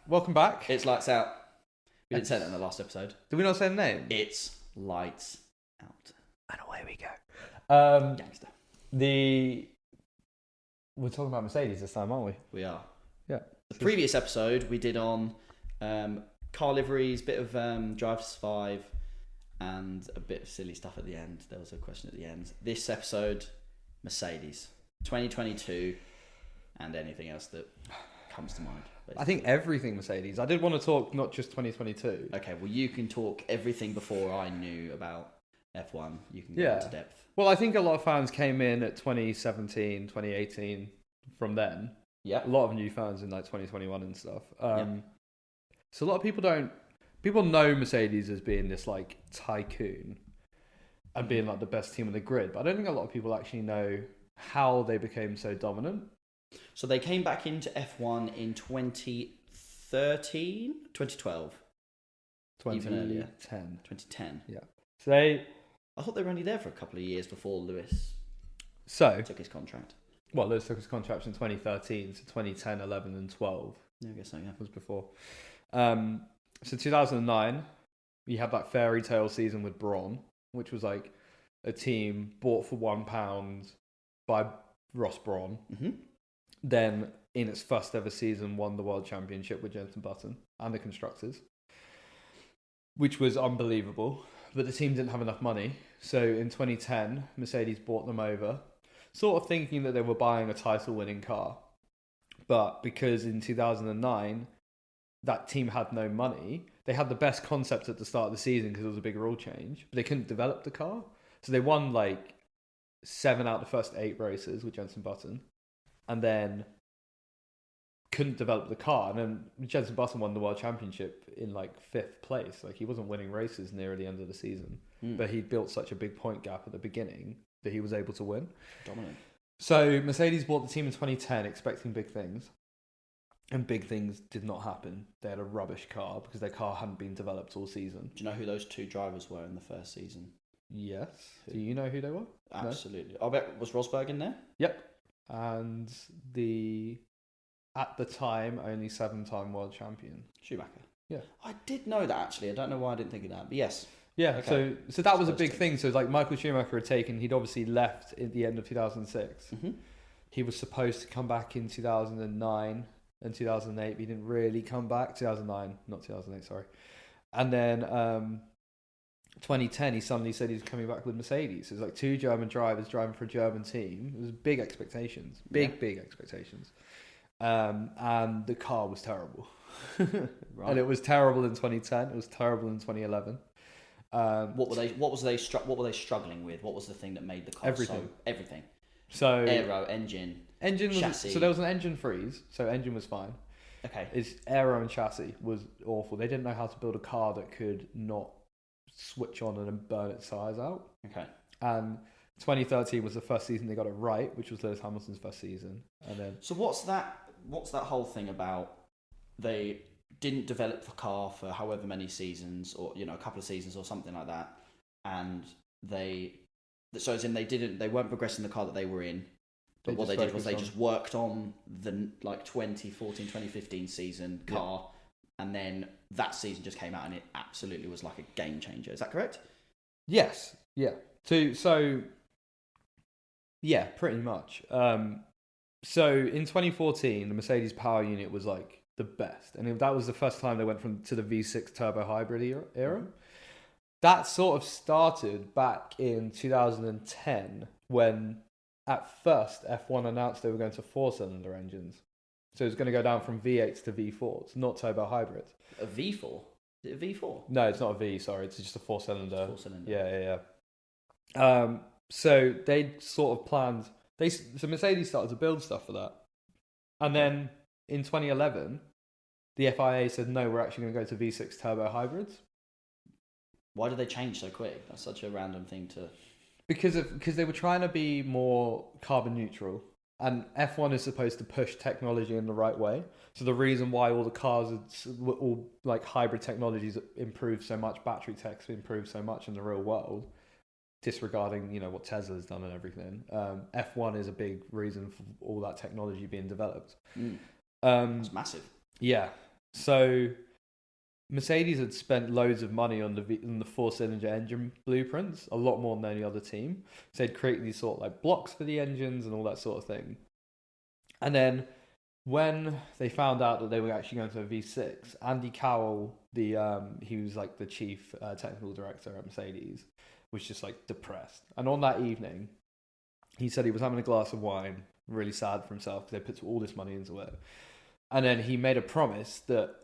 Welcome back. It's Lights Out. We didn't say that in the last episode. Did we not say the name? It's Lights Out. And away we go. Gangster. We're talking about Mercedes this time, aren't we? We are. Yeah. The previous episode we did on car liveries, bit of Drive to Survive, and a bit of silly stuff at the end. There was a question at the end. This episode, Mercedes. 2022, and anything else that comes to mind. Basically. I think everything Mercedes. I did want to talk not just 2022. Okay, well you can talk everything before I knew about F1. You can go into depth. Well, I think a lot of fans came in at 2017, 2018 from then. Yeah. A lot of new fans in like 2021 and stuff. So a lot of people know Mercedes as being this like tycoon and being like the best team on the grid, but I don't think a lot of people actually know how they became so dominant. So they came back into F1 in 2013, 2012. 2010. Even earlier. 2010. Yeah. So I thought they were only there for a couple of years before Lewis took his contract. Well, Lewis took his contract in 2013, so 2010, 11 and 12. Yeah, I guess so, yeah. Was before. So 2009, you had that fairy tale season with Brawn, which was like a team bought for £1 by Ross Brawn. Mm-hmm. Then, in its first ever season, won the World Championship with Jenson Button and the Constructors, which was unbelievable. But the team didn't have enough money. So in 2010, Mercedes bought them over, sort of thinking that they were buying a title-winning car. But because in 2009, that team had no money, they had the best concept at the start of the season because it was a big rule change, but they couldn't develop the car. So they won like 7 out of the first 8 races with Jenson Button, and then couldn't develop the car. And then Jenson Button won the World Championship in like 5th place. Like he wasn't winning races near the end of the season, but he built such a big point gap at the beginning that he was able to win. Dominant. So Mercedes bought the team in 2010 expecting big things, and big things did not happen. They had a rubbish car because their car hadn't been developed all season. Do you know who those 2 drivers were in the first season? Yes. Do you know who they were? Absolutely. No? I bet, was Rosberg in there? Yep. And at the time, only 7-time world champion. Schumacher. Yeah. I did know that actually. I don't know why I didn't think of that, but yes. Yeah, okay. So that was a big thing. So like Michael Schumacher he'd obviously left at the end of 2006. Mm-hmm. He was supposed to come back in 2009 and 2008, but he didn't really come back. 2009, not 2008, sorry. And then 2010, he suddenly said he was coming back with Mercedes. It was like 2 German drivers driving for a German team. It was big expectations, big expectations. And the car was terrible. Right. And it was terrible in 2010. It was terrible in 2011. What were they struggling with? What was the thing that made the car everything? So aero, engine was, chassis. So there was an engine freeze. So engine was fine. Okay. Its aero and chassis was awful. They didn't know how to build a car that could not switch on and burn its tires out. Okay. And 2013 was the first season they got it right, which was Lewis Hamilton's first season. And then so what's that whole thing about? They didn't develop the car for however many seasons, or a couple of seasons or something like that, and they weren't progressing the car that they were in, but what they did was they just worked on the like 2014 2015 season car, and then that season just came out and it absolutely was like a game changer. Is that correct? Yes. Yeah. So yeah, pretty much. So in 2014 the Mercedes power unit was like the best, and that was the first time they went to the V6 turbo hybrid era. Mm-hmm. That sort of started back in 2010 when at first F1 announced they were going to 4-cylinder engines. So it was going to go down from V8s to V4s, not turbo hybrids. A V4? Is it a V4? No, it's not a V, sorry. It's just a 4-cylinder. 4-cylinder. Yeah. So they sort of planned... So Mercedes started to build stuff for that. And then in 2011, the FIA said, no, we're actually going to go to V6 turbo hybrids. Why did they change so quick? That's such a random thing to... Because they were trying to be more carbon neutral, and F1 is supposed to push technology in the right way. So the reason why all the cars, all like hybrid technologies improve so much, battery techs improve so much in the real world, disregarding what Tesla's done and everything. F1 is a big reason for all that technology being developed. It's massive. Yeah. So Mercedes had spent loads of money on the four-cylinder engine blueprints, a lot more than any other team. So they'd create these sort of like blocks for the engines and all that sort of thing. And then when they found out that they were actually going to a V6, Andy Cowell, he was like the chief technical director at Mercedes, was just like depressed. And on that evening, he said he was having a glass of wine, really sad for himself because they put all this money into it. And then he made a promise that,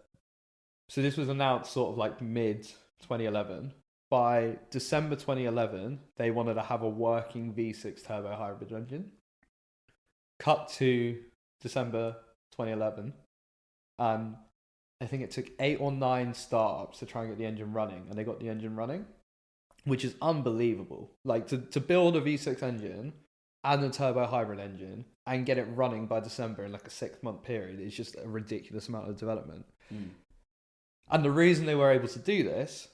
so this was announced sort of like mid 2011. By December 2011, they wanted to have a working V6 turbo hybrid engine. Cut to December 2011, and I think it took 8 or 9 startups to try and get the engine running, and they got the engine running, which is unbelievable. Like to build a V6 engine and a turbo hybrid engine and get it running by December in like a 6-month period is just a ridiculous amount of development. And the reason they were able to do this,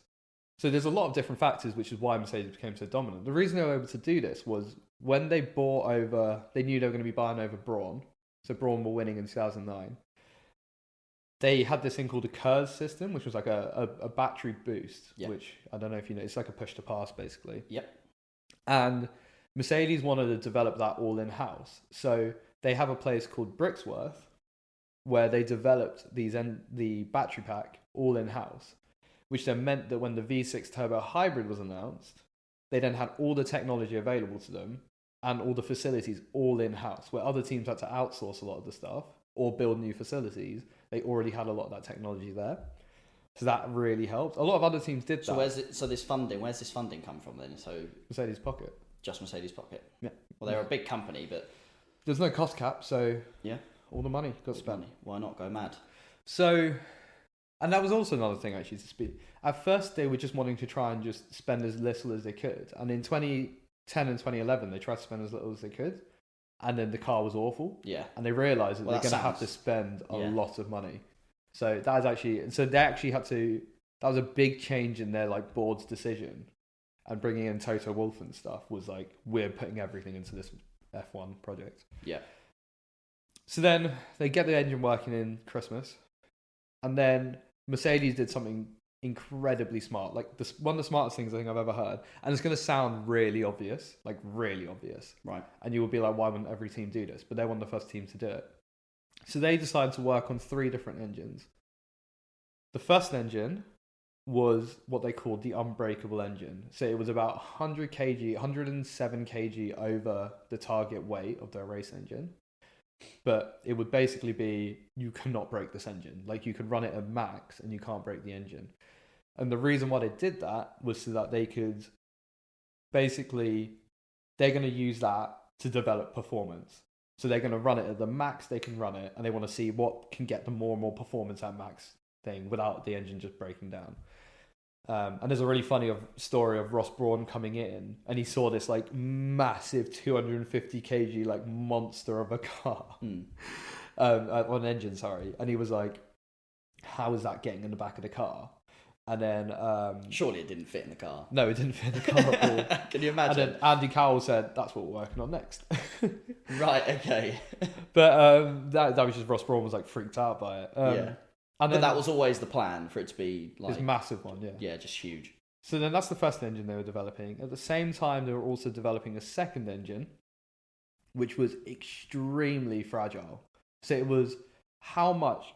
so there's a lot of different factors, which is why Mercedes became so dominant. The reason they were able to do this was when they bought over, they knew they were going to be buying over Braun. So Braun were winning in 2009. They had this thing called a KERS system, which was like a battery boost, which I don't know if you know, it's like a push to pass basically. Yep. And Mercedes wanted to develop that all in-house. So they have a place called Brixworth where they developed the battery pack all in-house, which then meant that when the V6 turbo hybrid was announced, they then had all the technology available to them and all the facilities all in-house, where other teams had to outsource a lot of the stuff or build new facilities. They already had a lot of that technology there. So that really helped. A lot of other teams did that. So where's this funding come from then? So Mercedes pocket. Just Mercedes pocket. Yeah. Well, they're a big company, but there's no cost cap, so yeah, all the money got spent. Why not go mad? So, and that was also another thing actually to speak. At first, they were just wanting to try and just spend as little as they could, and in 2010 and 2011, they tried to spend as little as they could, and then the car was awful. Yeah. And they realised that they're going to have to spend a lot of money. So that is actually, so they actually had to. That was a big change in their like board's decision. And bringing in Toto Wolff and stuff was like, we're putting everything into this F1 project. Yeah. So then they get the engine working in Christmas. And then Mercedes did something incredibly smart. Like one of the smartest things I think I've ever heard. And it's going to sound really obvious. Like really obvious. Right. And you will be like, why wouldn't every team do this? But they're one of the first teams to do it. So they decided to work on 3 different engines. The first engine was what they called the unbreakable engine. So it was about 100 kg, 107 kg over the target weight of their race engine. But it would basically be, you cannot break this engine. Like you could run it at max and you can't break the engine. And the reason why they did that was so that they could basically, they're going to use that to develop performance. So they're going to run it at the max they can run it, and they want to see what can get them more and more performance at max thing without the engine just breaking down. And there's a really funny story of Ross Brawn coming in, and he saw this like massive 250 kg like monster of a car on an engine, sorry, and he was like, "How is that getting in the back of the car?" And then surely it didn't fit in the car. No, it didn't fit in the car at all. Can you imagine? And then Andy Cowell said, "That's what we're working on next." Right. Okay. But that was just Ross Brawn was like freaked out by it. Yeah. And but that was always the plan, for it to be like this massive one, yeah. Yeah, just huge. So then that's the first engine they were developing. At the same time, they were also developing a second engine, which was extremely fragile. So it was how much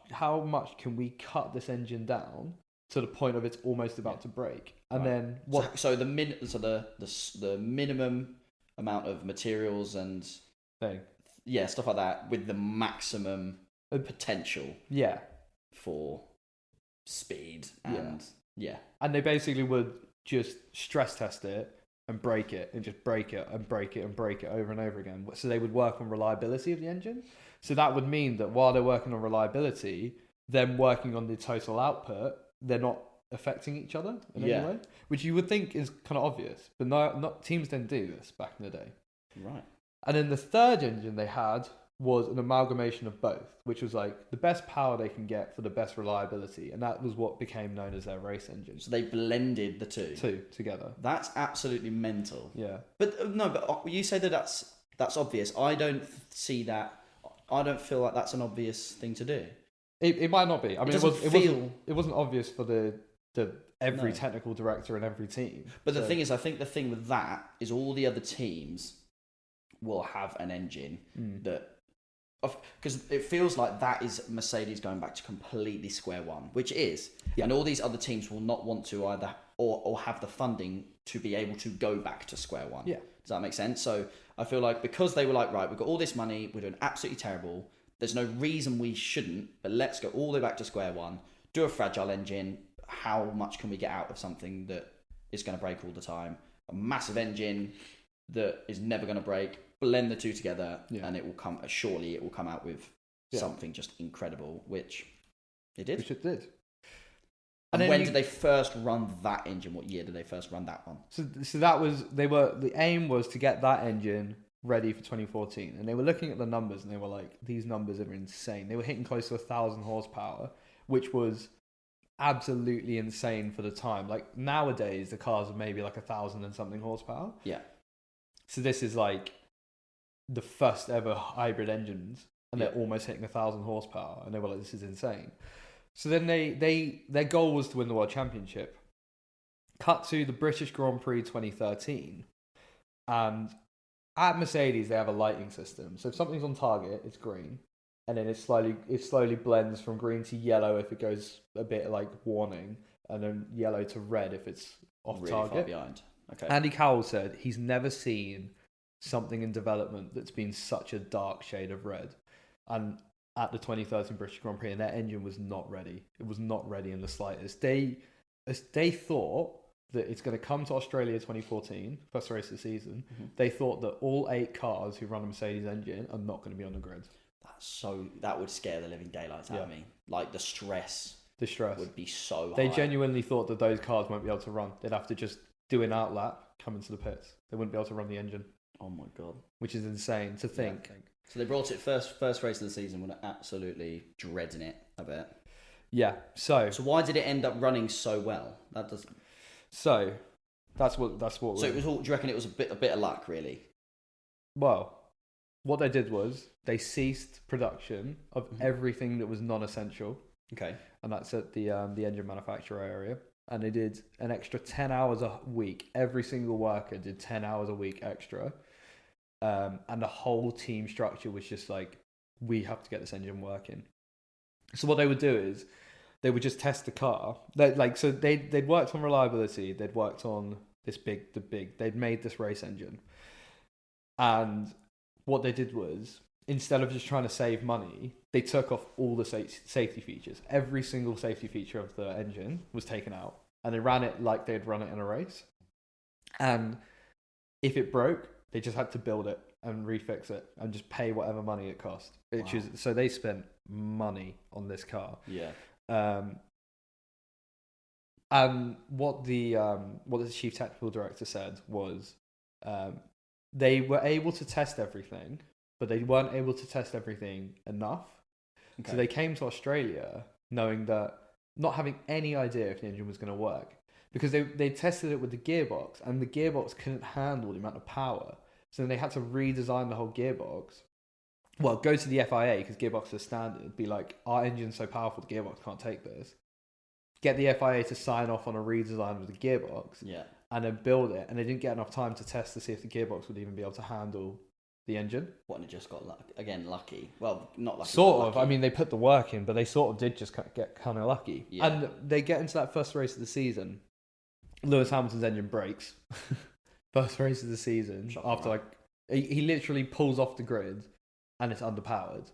can we cut this engine down to the point of it's almost about to break, and then what? So the minimum amount of materials and stuff like that with the maximum potential. Yeah. For speed and and they basically would just stress test it and break it and just break it and break it and break it over and over again. So they would work on reliability of the engine. So that would mean that while they're working on reliability, them working on the total output, they're not affecting each other in any way, which you would think is kind of obvious, but not teams didn't do this back in the day. Right. And then the third engine they had was an amalgamation of both, which was like the best power they can get for the best reliability, and that was what became known as their race engine. So they blended the two together. That's absolutely mental. Yeah, but no, but you say that that's obvious. I don't see that. I don't feel like that's an obvious thing to do. It might not be. I mean, it wasn't obvious for the every technical director and every team. But the thing is, I think the thing with that is all the other teams will have an engine that, because it feels like that is Mercedes going back to completely square one, which is, and all these other teams will not want to either or have the funding to be able to go back to square one. Yeah. Does that make sense? So I feel like because they were like, right, we've got all this money, we're doing absolutely terrible. There's no reason we shouldn't, but let's go all the way back to square one, do a fragile engine. How much can we get out of something that is going to break all the time? A massive engine that is never going to break. Blend the two together, and it will come. Surely, it will come out with something just incredible, which it did. Which it did. And when did they first run that engine? What year did they first run that one? So that was the aim was to get that engine ready for 2014, and they were looking at the numbers, and they were like, these numbers are insane. They were hitting close to 1,000 horsepower, which was absolutely insane for the time. Like nowadays, the cars are maybe like 1,000 and something horsepower. Yeah. So this is like the first ever hybrid engines, and they're almost hitting 1,000 horsepower, and they were like, this is insane. So then their goal was to win the World Championship. Cut to the British Grand Prix 2013, and at Mercedes they have a lighting system. So if something's on target, it's green, and then it slowly blends from green to yellow if it goes a bit like warning, and then yellow to red if it's off really target. Far behind. Okay. Andy Cowell said he's never seen something in development that's been such a dark shade of red. And at the 2013 British Grand Prix, and their engine was not ready. It was not ready in the slightest. They thought that it's going to come to Australia 2014, first race of the season. Mm-hmm. They thought that all 8 cars who run a Mercedes engine are not going to be on the grid. That would scare the living daylights out of me. Like the stress would be so high. They genuinely thought that those cars won't be able to run. They'd have to just do an outlap, come into the pits. They wouldn't be able to run the engine. Oh my God. Which is insane to think. Yeah. So they brought it first race of the season when absolutely dreading it, I bet. Yeah. So why did it end up running so well? So that's what. So it was all. Do you reckon it was a bit of luck, really? Well, what they did was they ceased production of everything that was non-essential. Okay. And that's at the engine manufacturer area. And they did an extra 10 hours a week. Every single worker did 10 hours a week extra. And the whole team structure was just like, we have to get this engine working. So what they would do is they would just test the car. They'd worked on reliability. They'd worked on they'd made this race engine. And what they did was, instead of just trying to save money, they took off all the safety features. Every single safety feature of the engine was taken out. And they ran it like they'd run it in a race. And if it broke, they just had to build it and refix it and just pay whatever money it cost. So they spent money on this car. Yeah. And what the chief technical director said was, they were able to test everything, but they weren't able to test everything enough. Okay. So they came to Australia knowing that, not having any idea if the engine was going to work, because they tested it with the gearbox, and the gearbox couldn't handle the amount of power. So then they had to redesign the whole gearbox. Well, go to the FIA, because gearbox is standard, be like, our engine's so powerful, the gearbox can't take this. Get the FIA to sign off on a redesign of the gearbox, and then build it. And they didn't get enough time to test to see if the gearbox would even be able to handle the engine. What, and it just got lucky? Well, not lucky. Sort of. Lucky. I mean, they put the work in, but they sort of did just get kind of lucky. Yeah. And they get into that first race of the season. Lewis Hamilton's engine breaks. First race of the season. After he literally pulls off the grid, and it's underpowered.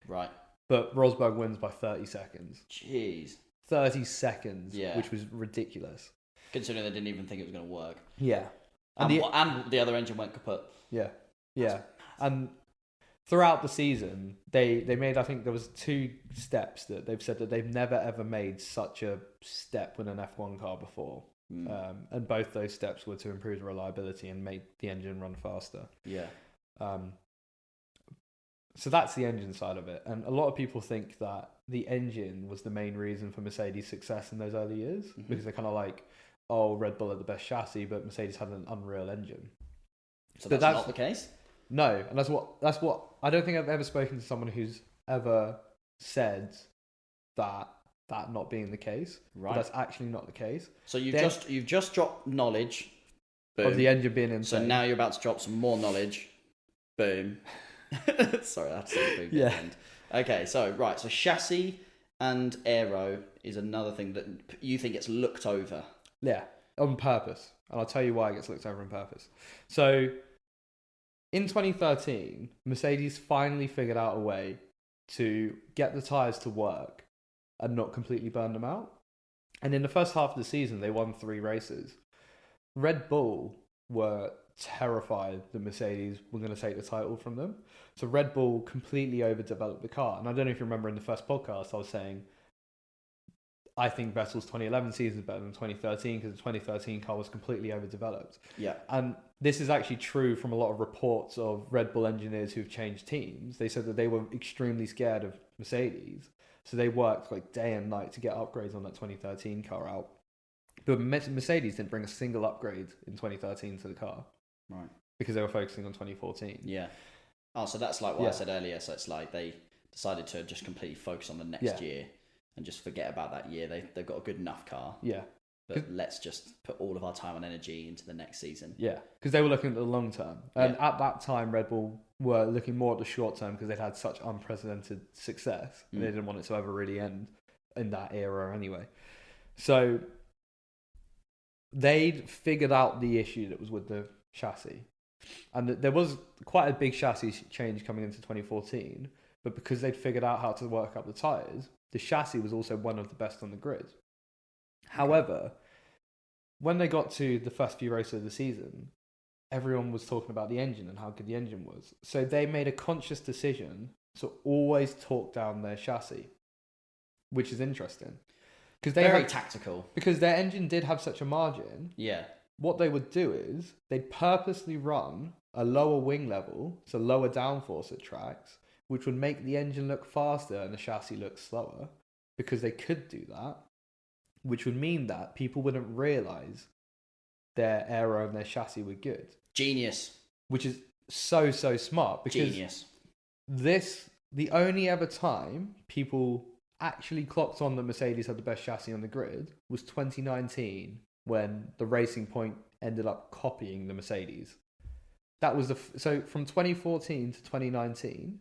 Right. But Rosberg wins by 30 seconds. Jeez. 30 seconds, which was ridiculous. Considering they didn't even think it was going to work. Yeah. And the other engine went kaput. Yeah. Yeah. And throughout the season, they made, I think there was 2 steps that they've said that they've never ever made such a step with an F1 car before. And both those steps were to improve reliability and make the engine run faster. Yeah. So that's the engine side of it. And a lot of people think that the engine was the main reason for Mercedes' success in those early years, because they're kind of like, oh, Red Bull had the best chassis, but Mercedes had an unreal engine. So that's not the case? No, and that's what I don't think I've ever spoken to someone who's ever said that not being the case. Right. But that's actually not the case. So you've just dropped knowledge. Boom. Of the engine being insane. So now you're about to drop some more knowledge. Boom. Sorry, I had to say boom at the end. Okay, so chassis and aero is another thing that you think gets looked over. Yeah, on purpose. And I'll tell you why it gets looked over on purpose. So in 2013, Mercedes finally figured out a way to get the tyres to work and not completely burn them out. And in the first half of the season, they won 3 races. Red Bull were terrified that Mercedes were going to take the title from them. So Red Bull completely overdeveloped the car. And I don't know if you remember in the first podcast, I was saying, I think Vettel's 2011 season is better than 2013 because the 2013 car was completely overdeveloped. Yeah. And this is actually true from a lot of reports of Red Bull engineers who've changed teams. They said that they were extremely scared of Mercedes. So they worked like day and night to get upgrades on that 2013 car out. But Mercedes didn't bring a single upgrade in 2013 to the car. Right. Because they were focusing on 2014. Yeah. Oh, so that's like what I said earlier. So it's like they decided to just completely focus on the next year and just forget about that year. They've got a good enough car. Yeah. But let's just put all of our time and energy into the next season. Yeah. Because they were looking at the long term. And at that time, Red Bull were looking more at the short term because they'd had such unprecedented success. And they didn't want it to ever really end in that era anyway. So they'd figured out the issue that was with the chassis. And there was quite a big chassis change coming into 2014. But because they'd figured out how to work up the tyres, the chassis was also one of the best on the grid. However, when they got to the first few races of the season, everyone was talking about the engine and how good the engine was. So they made a conscious decision to always talk down their chassis, which is interesting. Very tactical. Because their engine did have such a margin. Yeah. What they would do is they'd purposely run a lower wing level, so lower downforce at tracks, which would make the engine look faster and the chassis look slower because they could do that, which would mean that people wouldn't realise their aero and their chassis were good. Genius. Which is so smart because Genius. The only ever time people actually clocked on that Mercedes had the best chassis on the grid was 2019 when the Racing Point ended up copying the Mercedes. That was so from 2014 to 2019,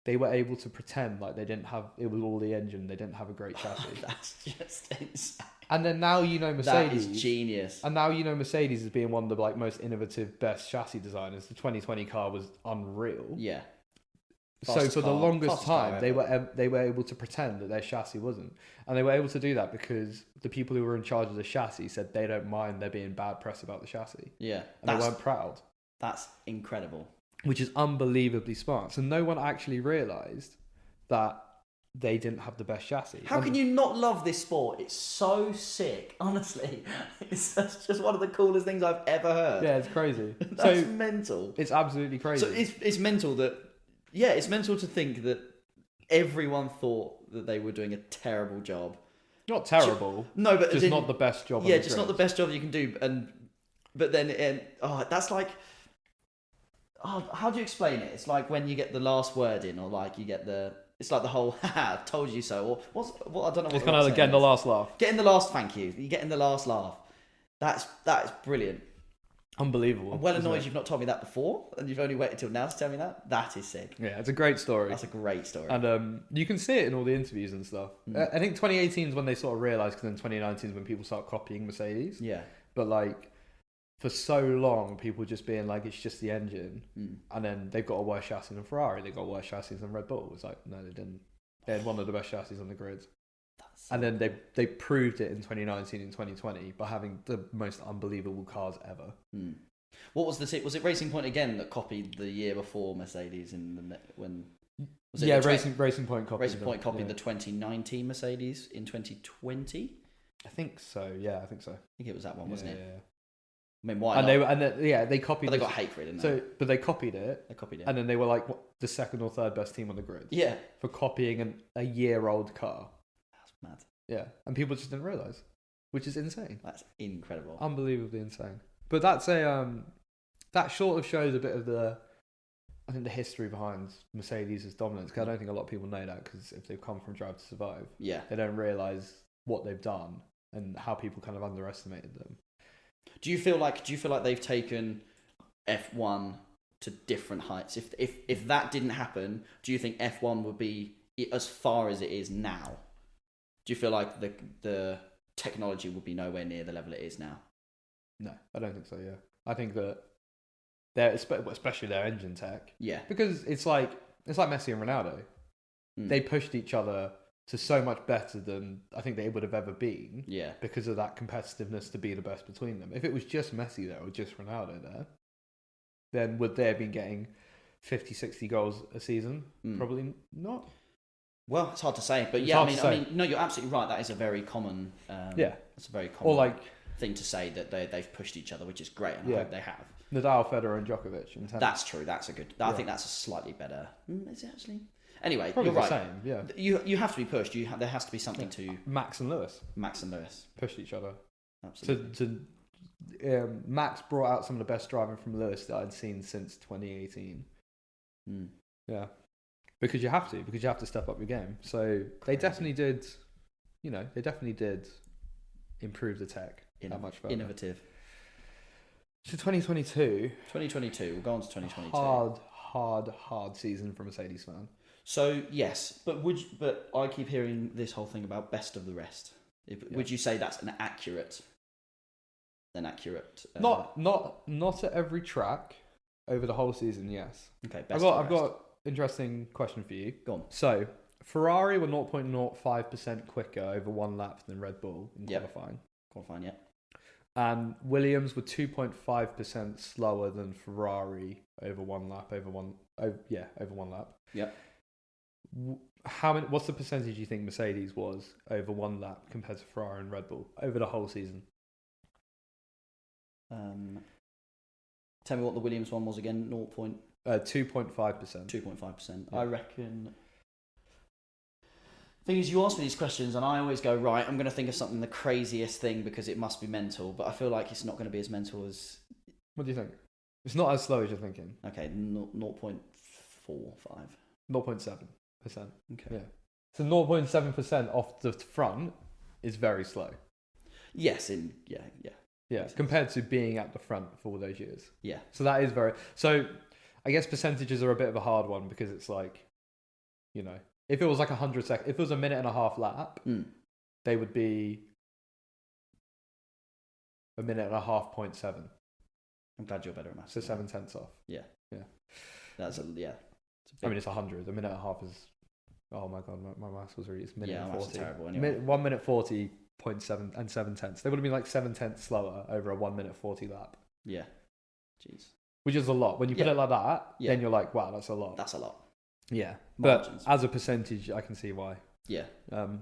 they were able to pretend like they didn't have, it was all the engine, they didn't have a great chassis. That's just insane. And then now you know Mercedes. That is genius. And now you know Mercedes as being one of the like most innovative, best chassis designers. The 2020 car was unreal. Yeah. So for the longest time, they were able to pretend that their chassis wasn't, and they were able to do that because the people who were in charge of the chassis said they don't mind there being bad press about the chassis. Yeah, and they weren't proud. That's incredible. Which is unbelievably smart. So no one actually realised that they didn't have the best chassis. How can you not love this sport? It's so sick, honestly. That's just one of the coolest things I've ever heard. Yeah, it's crazy. That's mental. It's absolutely crazy. So it's mental that. Yeah, it's mental to think that everyone thought that they were doing a terrible job. Not terrible. No, but just not the best job. Yeah, just not the best job you can do. But then that's like, how do you explain it? It's like when you get the last word in, or like you get it's like the whole "haha, told you so," or what I don't know. It's kind of like getting the last laugh. Getting the last thank you. You're getting the last laugh. That is brilliant. Unbelievable. I'm well annoyed you've not told me that before, and you've only waited till now to tell me that. That is sick. Yeah, it's a great story. That's a great story. And you can see it in all the interviews and stuff. I think 2018 is when they sort of realised, because then 2019 is when people start copying Mercedes. Yeah. But like, for so long, people just being like, it's just the engine. And then they've got a worse chassis than Ferrari. They've got worse chassis than Red Bull. It's like, no, they didn't. They had one of the best chassis on the grid. And then they proved it in 2019 and 2020 by having the most unbelievable cars ever. What was was it Racing Point again that copied the year before Mercedes when was it Racing Point copied the 2019 Mercedes in 2020? I think so. Yeah, I think so. I think it was that one, wasn't it? Yeah. I mean, why? They copied. But they got hate for it, didn't they? But they copied it. They copied it, and then they were like the second or third best team on the grid. Yeah, for copying a year-old car. That's mad. Yeah, and people just didn't realise, which is insane. That's incredible. Unbelievably insane. But that's that sort of shows a bit of I think the history behind Mercedes' dominance, because I don't think a lot of people know that, because if they've come from Drive to Survive, Yeah. they don't realise what they've done and how people kind of underestimated them. Do you feel like they've taken F1 to different heights? If that didn't happen, do you think F1 would be as far as it is now? Do you feel like the technology would be nowhere near the level it is now? No, I don't think so. Yeah, I think that especially their engine tech. Yeah, because it's like Messi and Ronaldo. They pushed each other to so much better than I think they would have ever been. Yeah, because of that competitiveness to be the best between them. If it was just Messi there or just Ronaldo there, then would they have been getting 50, 60 goals a season? Probably not. Well, it's hard to say, but I mean, no, you're absolutely right. That is a very common. It's a very common thing to say that they've pushed each other, which is great, and I hope they have. Nadal, Federer, and Djokovic. In tennis. That's true. That's a good. I think that's a slightly better. Is it actually? Anyway, probably you're the right. Same, yeah. You have to be pushed. There has to be something to. Max and Lewis pushed each other. Absolutely. Max brought out some of the best driving from Lewis that I'd seen since 2018. Yeah, because you have to step up your game. So they definitely did. They definitely did improve the tech that much further. Innovative. So 2022. We'll go on to 2022. Hard season for a Mercedes fan. So yes, but I keep hearing this whole thing about best of the rest. Would you say that's an accurate? Not at every track over the whole season. Yes. Okay. I've got interesting question for you. Go on. So Ferrari were 0.05% quicker over one lap than Red Bull in qualifying. Qualifying, yeah. And Williams were 2.5% slower than Ferrari over one lap. Over one lap. Yeah. What's the percentage you think Mercedes was over one lap compared to Ferrari and Red Bull over the whole season? Tell me what the Williams one was again. 2.5%. 2.5%. Yeah. I reckon. Thing is, you ask me these questions, and I always go, right, I'm going to think of something the craziest thing because it must be mental, but I feel like it's not going to be as mental as. What do you think? It's not as slow as you're thinking. Okay, 0.45. 0.7%. Okay. Yeah. So 0.7% off the front is very slow. Yes, Yeah, compared to being at the front for all those years. Yeah. So that is very... So I guess percentages are a bit of a hard one because it's like, if it was like 100 seconds, if it was a minute and a half lap, they would be a minute and a half 0.7. I'm glad you're better at maths. So 7/10 off. Yeah. Yeah. That's it's 100. A minute and a half is... Oh my God, my maths was really... It's minute and 40. That's terrible anyway. 1 minute 40... 0.7 and 7/10. They would have been like 7/10 slower over a 1 minute 40 lap. Yeah. Jeez. Which is a lot. When you put it like that, then you're like, wow, that's a lot. That's a lot. Yeah. Margins. But as a percentage, I can see why. Yeah. And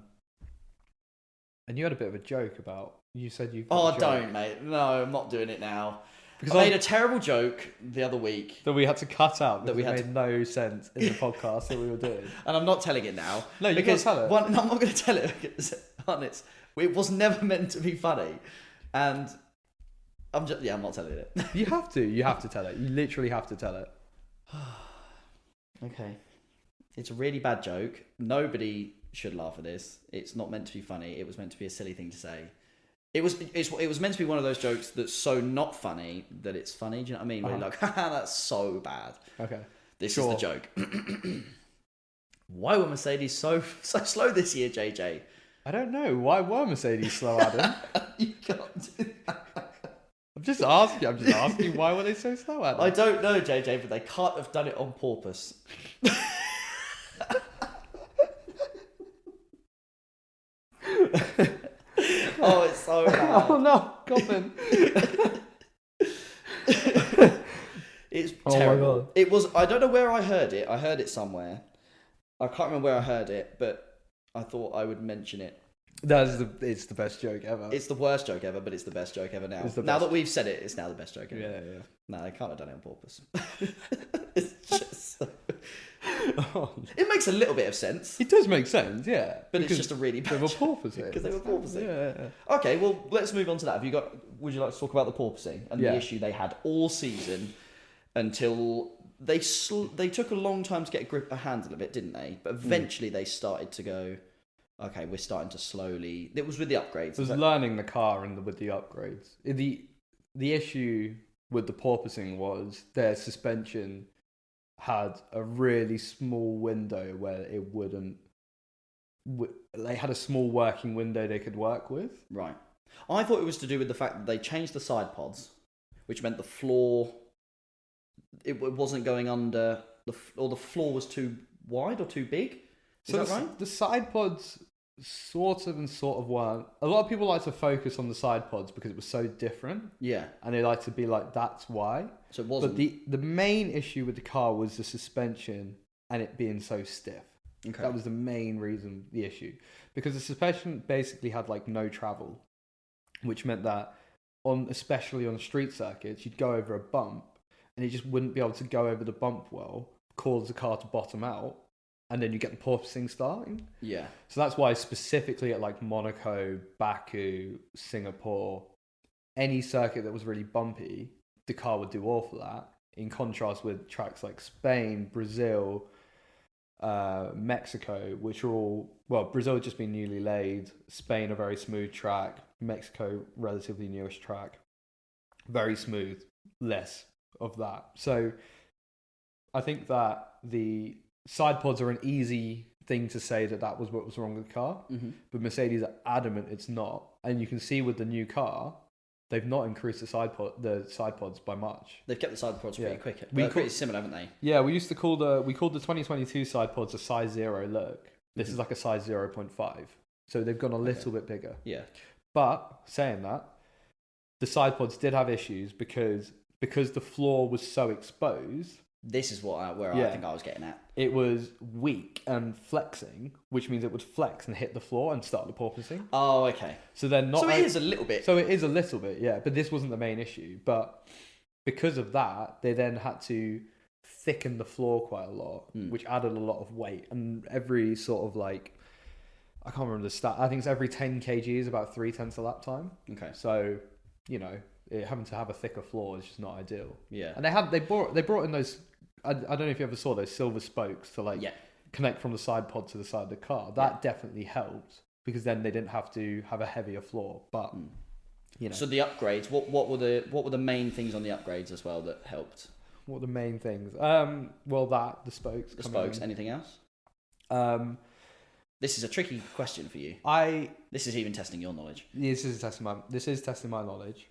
you had a bit of a joke about, you said you... Oh, don't, mate. No, I'm not doing it now. Because I made a terrible joke the other week. That we had to cut out because it made no sense in the podcast that we were doing. And I'm not telling it now. No, you can't tell it. No, I'm not going to tell it because, honest, it was never meant to be funny. And I'm not telling it. You have to tell it. You literally have to tell it. Okay. It's a really bad joke. Nobody should laugh at this. It's not meant to be funny. It was meant to be a silly thing to say. It was meant to be one of those jokes that's so not funny that it's funny. Do you know what I mean? Where you're like, haha, that's so bad. Okay. This is the joke. Why were Mercedes so slow this year, JJ? I don't know. Why were Mercedes slow, Adam? You can't do that. I'm just asking why were they so slow, Adam? I don't know, JJ, but they can't have done it on purpose. Oh, it's so bad. Oh no, Coffin. It's terrible. My God. It was. I don't know where I heard it. I heard it somewhere. I can't remember where I heard it, but I thought I would mention it. It's the best joke ever. It's the worst joke ever, but it's the best joke ever now. Now that we've said it, it's now the best joke ever. Yeah. No, they can't have done it on purpose. It's just so... It makes a little bit of sense. It does make sense, yeah. But it's just a really bad joke. They were porpoising. Because they were porpoising. Yeah. Okay, well, let's move on to that. Would you like to talk about the porpoising and the issue they had all season until they took a long time to get a handle of it, didn't they? But eventually they started to go, okay, we're starting to slowly. It was with the upgrades. It was learning the car and with the upgrades. The issue with the porpoising was their suspension had a really small window where it wouldn't. They had a small working window they could work with. Right. I thought it was to do with the fact that they changed the side pods, which meant the floor. It wasn't going under or the floor was too wide or too big. Is that right? The side pods sort of weren't. A lot of people like to focus on the side pods because it was so different. Yeah. And they like to be like, that's why. So it wasn't. But the main issue with the car was the suspension and it being so stiff. Okay. That was the main reason, the issue. Because the suspension basically had like no travel, which meant that especially on street circuits, you'd go over a bump and it just wouldn't be able to go over the bump well, cause the car to bottom out, and then you get the porpoising starting. Yeah. So that's why specifically at like Monaco, Baku, Singapore, any circuit that was really bumpy, the car would do all for that. In contrast with tracks like Spain, Brazil, Mexico, which are all, well, Brazil just been newly laid, Spain a very smooth track, Mexico relatively newish track, very smooth, less of that. So I think that the side pods are an easy thing to say that was what was wrong with the car, but Mercedes are adamant it's not, and you can see with the new car they've not increased the side pods by much. They've kept the side pods pretty quick. They're pretty similar, haven't they? Yeah, we called the 2022 side pods a size 0 look. This is like a size 0.5, so they've gone a little bit bigger. Yeah, but saying that, the side pods did have issues because the floor was so exposed. This is where I think I was getting at. It was weak and flexing, which means it would flex and hit the floor and start the porpoising. Oh, okay. So they're not. So it is a little bit. So it is a little bit, yeah. But this wasn't the main issue. But because of that, they then had to thicken the floor quite a lot, which added a lot of weight. And every sort of like, I can't remember the stat. I think it's every 10 kg is about 0.3 a lap time. Okay. So, having to have a thicker floor is just not ideal. Yeah. And they brought in those. I don't know if you ever saw those silver spokes to connect from the side pod to the side of the car. That definitely helped because then they didn't have to have a heavier floor. But So the upgrades, what were the main things on the upgrades as well that helped? What were the main things? The spokes. The spokes. Anything else? This is a tricky question for you. This is even testing your knowledge. This is testing my knowledge.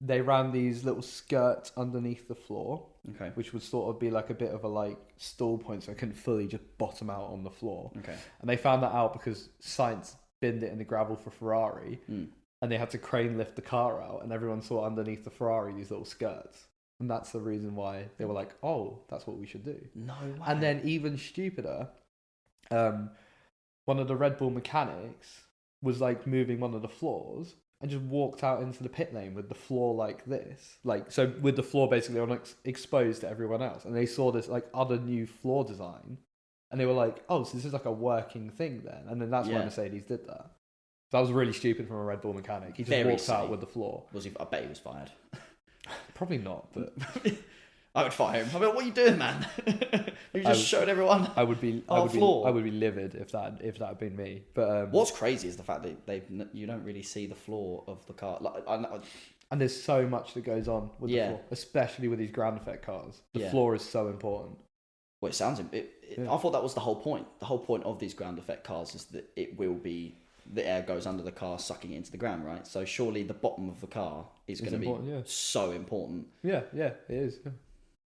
They ran these little skirts underneath the floor, which would sort of be like a bit of a stall point, so it couldn't fully just bottom out on the floor. Okay. And they found that out because Sainz binned it in the gravel for Ferrari, and they had to crane lift the car out, and everyone saw underneath the Ferrari these little skirts. And that's the reason why they were like, oh, that's what we should do. No way. And then even stupider, one of the Red Bull mechanics was moving one of the floors and just walked out into the pit lane with the floor like this. So with the floor basically exposed to everyone else. And they saw this other new floor design. And they were like, oh, so this is a working thing then. And then that's why Mercedes did that. That was really stupid from a Red Bull mechanic. He just walked out with the floor. I bet he was fired. Probably not, but... I would fire him. I mean, what are you doing, man? You just showed everyone. I would be livid if that had been me. But what's crazy is the fact that you don't really see the floor of the car. And there's so much that goes on with the floor, especially with these ground effect cars. The floor is so important. Well, it sounds. I thought that was the whole point. The whole point of these ground effect cars is that it will be the air goes under the car, sucking it into the ground, right? So surely the bottom of the car is going to be so important. Yeah, it is. Yeah.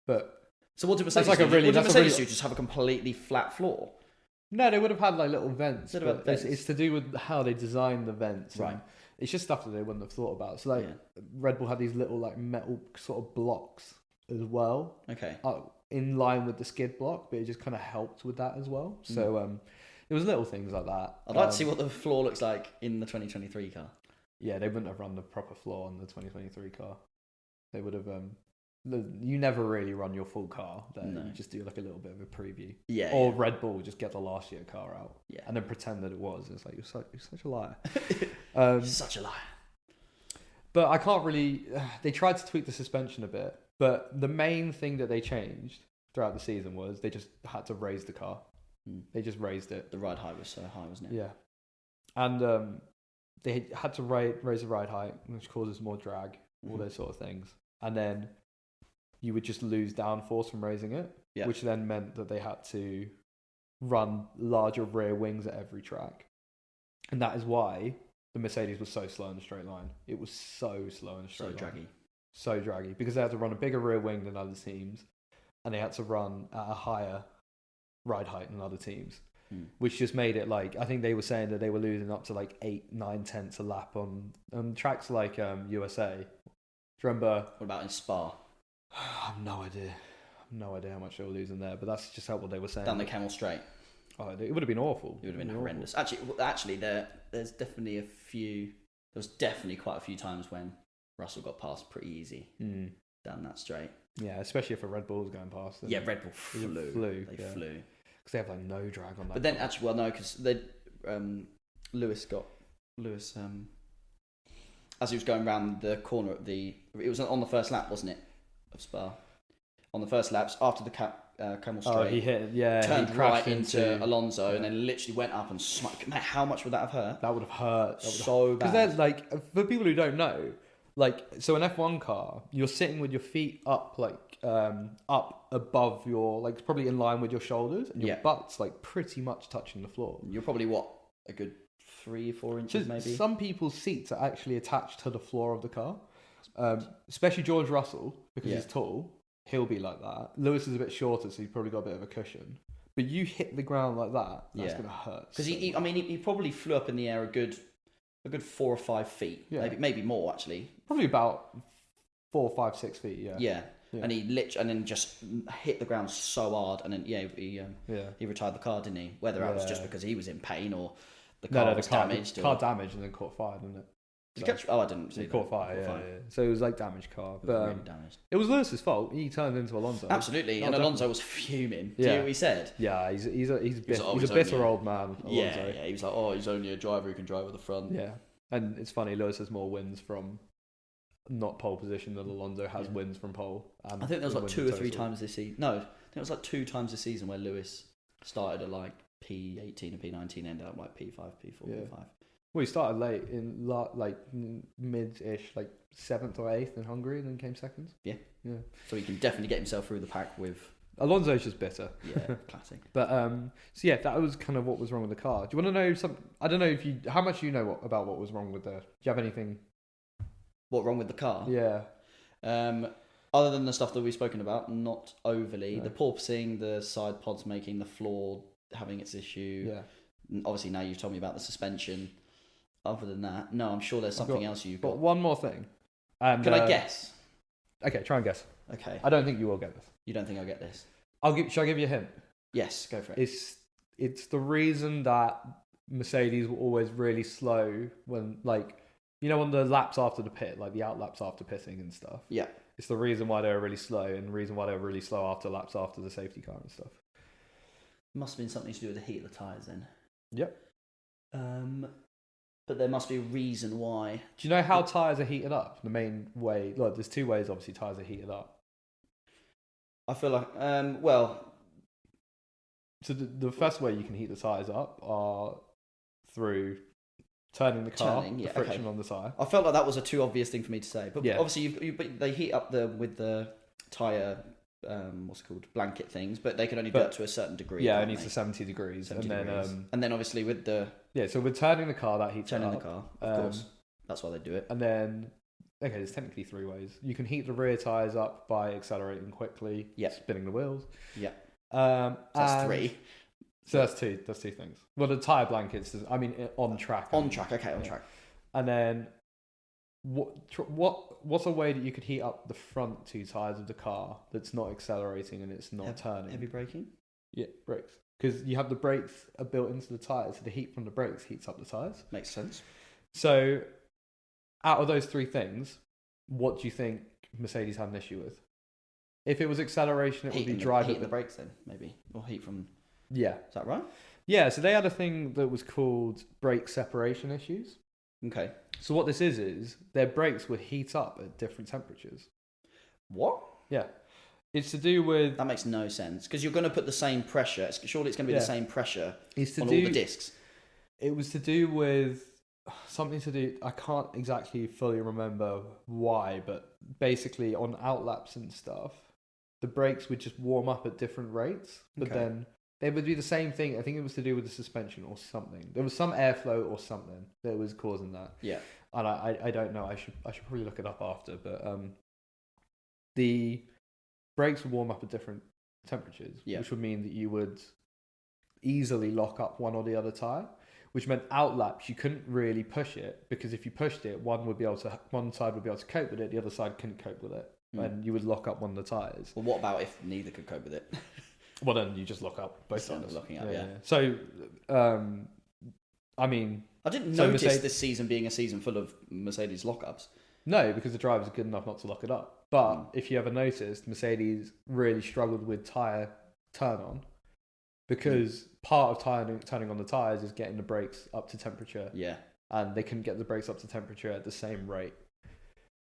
But so what did Mercedes do? Did Mercedes just have a completely flat floor? No, they would have had little vents. It's to do with how they designed the vents. Right. It's just stuff that they wouldn't have thought about. So Red Bull had these little metal sort of blocks as well. Okay. In line with the skid block, but it just kind of helped with that as well. So it was little things like that. I'd like to see what the floor looks like in the 2023 car. Yeah, they wouldn't have run the proper floor on the 2023 car. They would have... you never really run your full car. Then you just do a little bit of a preview. Yeah. Or Red Bull just get the last year car out. Yeah. And then pretend that it was. It's like you're such a liar. Such a liar. But I can't really. They tried to tweak the suspension a bit, But the main thing that they changed throughout the season was they just had to raise the car. They just raised it. The ride height was so high, wasn't it? Yeah. And they had to raise the ride height, which causes more drag, all those sort of things. And then you would just lose downforce from raising it, which then meant that they had to run larger rear wings at every track. And that is why the Mercedes was so slow in the straight line. It was so slow in the straight line. So draggy. Because they had to run a bigger rear wing than other teams. And they had to run at a higher ride height than other teams. Which just made it like, I think they were saying that they were losing up to like 8, 9 tenths a lap on tracks like USA. Do you remember? What about in Spa? I have no idea. No idea how much they were losing there, but that's just what they were saying. Down the Camel Straight. Oh, it would have been awful. It would have been horrendous. Actually, there's definitely a few. There was definitely quite a few times when Russell got past pretty easy down that straight. Yeah, especially if a Red Bull was going past them. Yeah, Red Bull flew. They flew because they have like no drag on that. But then actually, well, no, because they Lewis as he was going around the corner at it was on the first lap, wasn't it, of Spa? On the first laps after the Camel Straight. Oh, he hit, turned he right into Alonso and then literally went up and smacked. Man, how much would that have hurt? That would have hurt so bad. Because they're like, for people who don't know, like, so an F1 car, you're sitting with your feet up, like, up above your, like, probably in line with your shoulders, and your butt's like pretty much touching the floor. You're probably a good 3 or 4 inches, maybe. Some people's seats are actually attached to the floor of the car, especially George Russell, because he's tall. He'll be like that. Lewis is a bit shorter, so he's probably got a bit of a cushion. But you hit the ground like that, that's going to hurt. Because he probably flew up in the air a good 4 or 5 feet, maybe more actually. Probably about 4, 5, 6 feet. Yeah. And he and then just hit the ground so hard, and then he retired the car, didn't he? Whether that was just because he was in pain or the car was damaged. The car damaged and then caught fire, didn't it? Did you catch? Oh, I didn't see. It caught fire, yeah. So it was like damaged car, but really damaged. It was Lewis's fault. He turned into Alonso. Absolutely, and Alonso was fuming. Do you hear what he said? Yeah, he's a bitter old man. Alonso. Yeah. He was like, oh, he's only a driver who can drive at the front. Yeah, and it's funny. Lewis has more wins from not pole position than Alonso has wins from pole. I think there was like 2 or 3 times this season. No, I think it was like 2 times this season where Lewis started at like P18 and P19, ended up like P5, P4, P5. Well, he started late in like mid-ish, like 7th or 8th in Hungary, and then came 2nd. Yeah. So he can definitely get himself through the pack with. Alonso's just bitter. Yeah, classic. But so yeah, that was kind of what was wrong with the car. Do you want to know some? I don't know how much you know about what was wrong with the. Do you have anything? What wrong with the car? Yeah. Other than the stuff that we've spoken about, not overly. No. The porpoising, the side pods making the floor having its issue. Yeah. Obviously, now you've told me about the suspension. Other than that, no, I'm sure there's something else you've got. One more thing. And, Can I guess? Okay, try and guess. Okay. I don't think you will get this. You don't think I'll get this? Shall I give you a hint? Yes, go for it. It's the reason that Mercedes were always really slow when, like, on the laps after the pit, like the out laps after pitting and stuff. Yeah. It's the reason why they were really slow, and the reason why they were really slow after laps after the safety car and stuff. Must have been something to do with the heat of the tyres then. Yep. But there must be a reason why. Do you know how tyres are heated up? The main way, look, there's 2 ways, obviously, tyres are heated up. I feel like, So the first way you can heat the tyres up are through turning the car, the friction on the tyre. I felt like that was a too obvious thing for me to say. But obviously, but they heat up with the tyre, what's it called, blanket things, but they can only do that to a certain degree. Yeah, only to 70 degrees. 70 degrees. And then obviously with the... Yeah, so with turning the car, that heats turning it up. the car, of course. That's why they do it. And then, okay, there's technically 3 ways. You can heat the rear tyres up by accelerating quickly, spinning the wheels. Yeah. So that's 3. So that's 2. That's 2 things. Well, the tyre blankets, on track. On track, okay, on track. And then, what's a way that you could heat up the front 2 tyres of the car that's not accelerating and it's not turning? Heavy braking? Yeah, brakes. Because you have the brakes are built into the tyres, so the heat from the brakes heats up the tyres. Makes sense. So, out of those 3 things, what do you think Mercedes had an issue with? If it was acceleration, it would be driving the brakes then, maybe, or heat from. Yeah, is that right? Yeah. So they had a thing that was called brake separation issues. Okay. So what this is their brakes would heat up at different temperatures. What? Yeah. It's to do with... That makes no sense because you're going to put the same pressure. Surely it's going to be the same pressure on all the discs. It was to do with something to do... I can't exactly fully remember why, but basically on outlaps and stuff, the brakes would just warm up at different rates, but then it would be the same thing. I think it was to do with the suspension or something. There was some airflow or something that was causing that. Yeah. And I don't know. I should probably look it up after, but the brakes would warm up at different temperatures, which would mean that you would easily lock up one or the other tire, which meant outlaps you couldn't really push it, because if you pushed it, one side would be able to cope with it, the other side couldn't cope with it, and you would lock up one of the tires. Well, what about if neither could cope with it? Well, then you just lock up both sides. Locking up, So, I mean, I didn't notice this season being a season full of Mercedes lockups. No, because the drivers are good enough not to lock it up. But if you ever noticed, Mercedes really struggled with tyre turn on, because part of turning on the tyres is getting the brakes up to temperature. Yeah. And they couldn't get the brakes up to temperature at the same rate.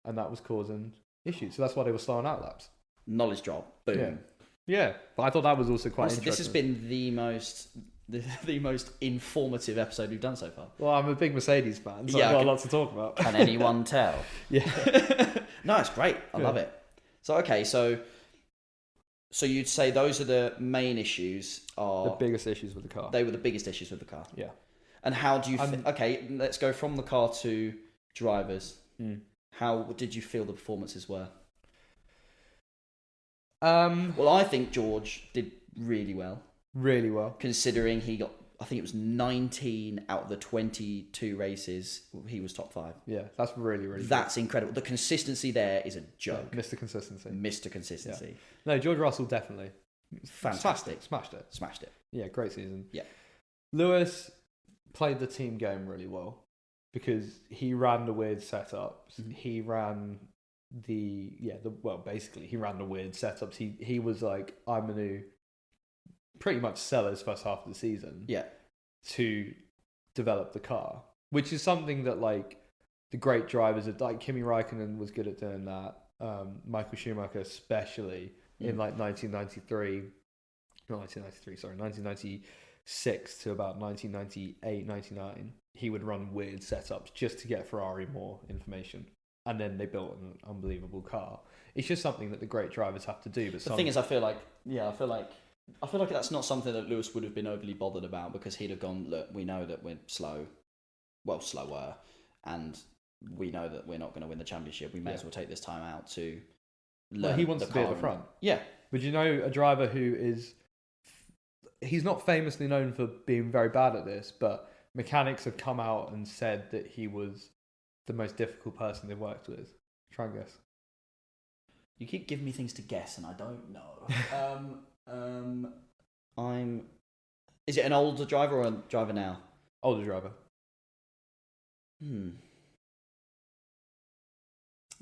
And that was causing issues. So that's why they were slow on outlaps. Knowledge drop. Boom. Yeah. But I thought that was also quite interesting. This has been the most informative episode we've done so far. Well, I'm a big Mercedes fan, so I've got a lot to talk about. Can anyone tell? Yeah. No, it's great. I love it. So, okay, so you'd say those are the main issues. The biggest issues with the car. They were the biggest issues with the car. Yeah. And how do you... okay, let's go from the car to drivers. How did you feel the performances were? Well, I think George did really well. Really well. Considering he got, I think it was 19 out of the 22 races, he was top 5. Yeah, that's really, really That's incredible. The consistency there is a joke. Yeah, Mr. Consistency. Mr. Consistency. Yeah. No, George Russell definitely. Fantastic. Smashed it. Yeah, great season. Yeah. Lewis played the team game really well, because he ran the weird setups. He ran basically he ran the weird setups. He was like, I'm going to pretty much sell his first half of the season to develop the car, which is something that like the great drivers like Kimi Räikkönen was good at doing that. Michael Schumacher especially in like 1996 to about 1998, 99, he would run weird setups just to get Ferrari more information. And then they built an unbelievable car. It's just something that the great drivers have to do. But the thing is, I feel like that's not something that Lewis would have been overly bothered about, because he'd have gone, look, we know that we're slower, and we know that we're not going to win the championship. We may as well take this time out to learn. Well, he wants to be at the front. Yeah. But you know, a driver who is... He's not famously known for being very bad at this, but mechanics have come out and said that he was the most difficult person they've worked with. Try and guess. You keep giving me things to guess, and I don't know. Is it an older driver or a driver now? Older driver.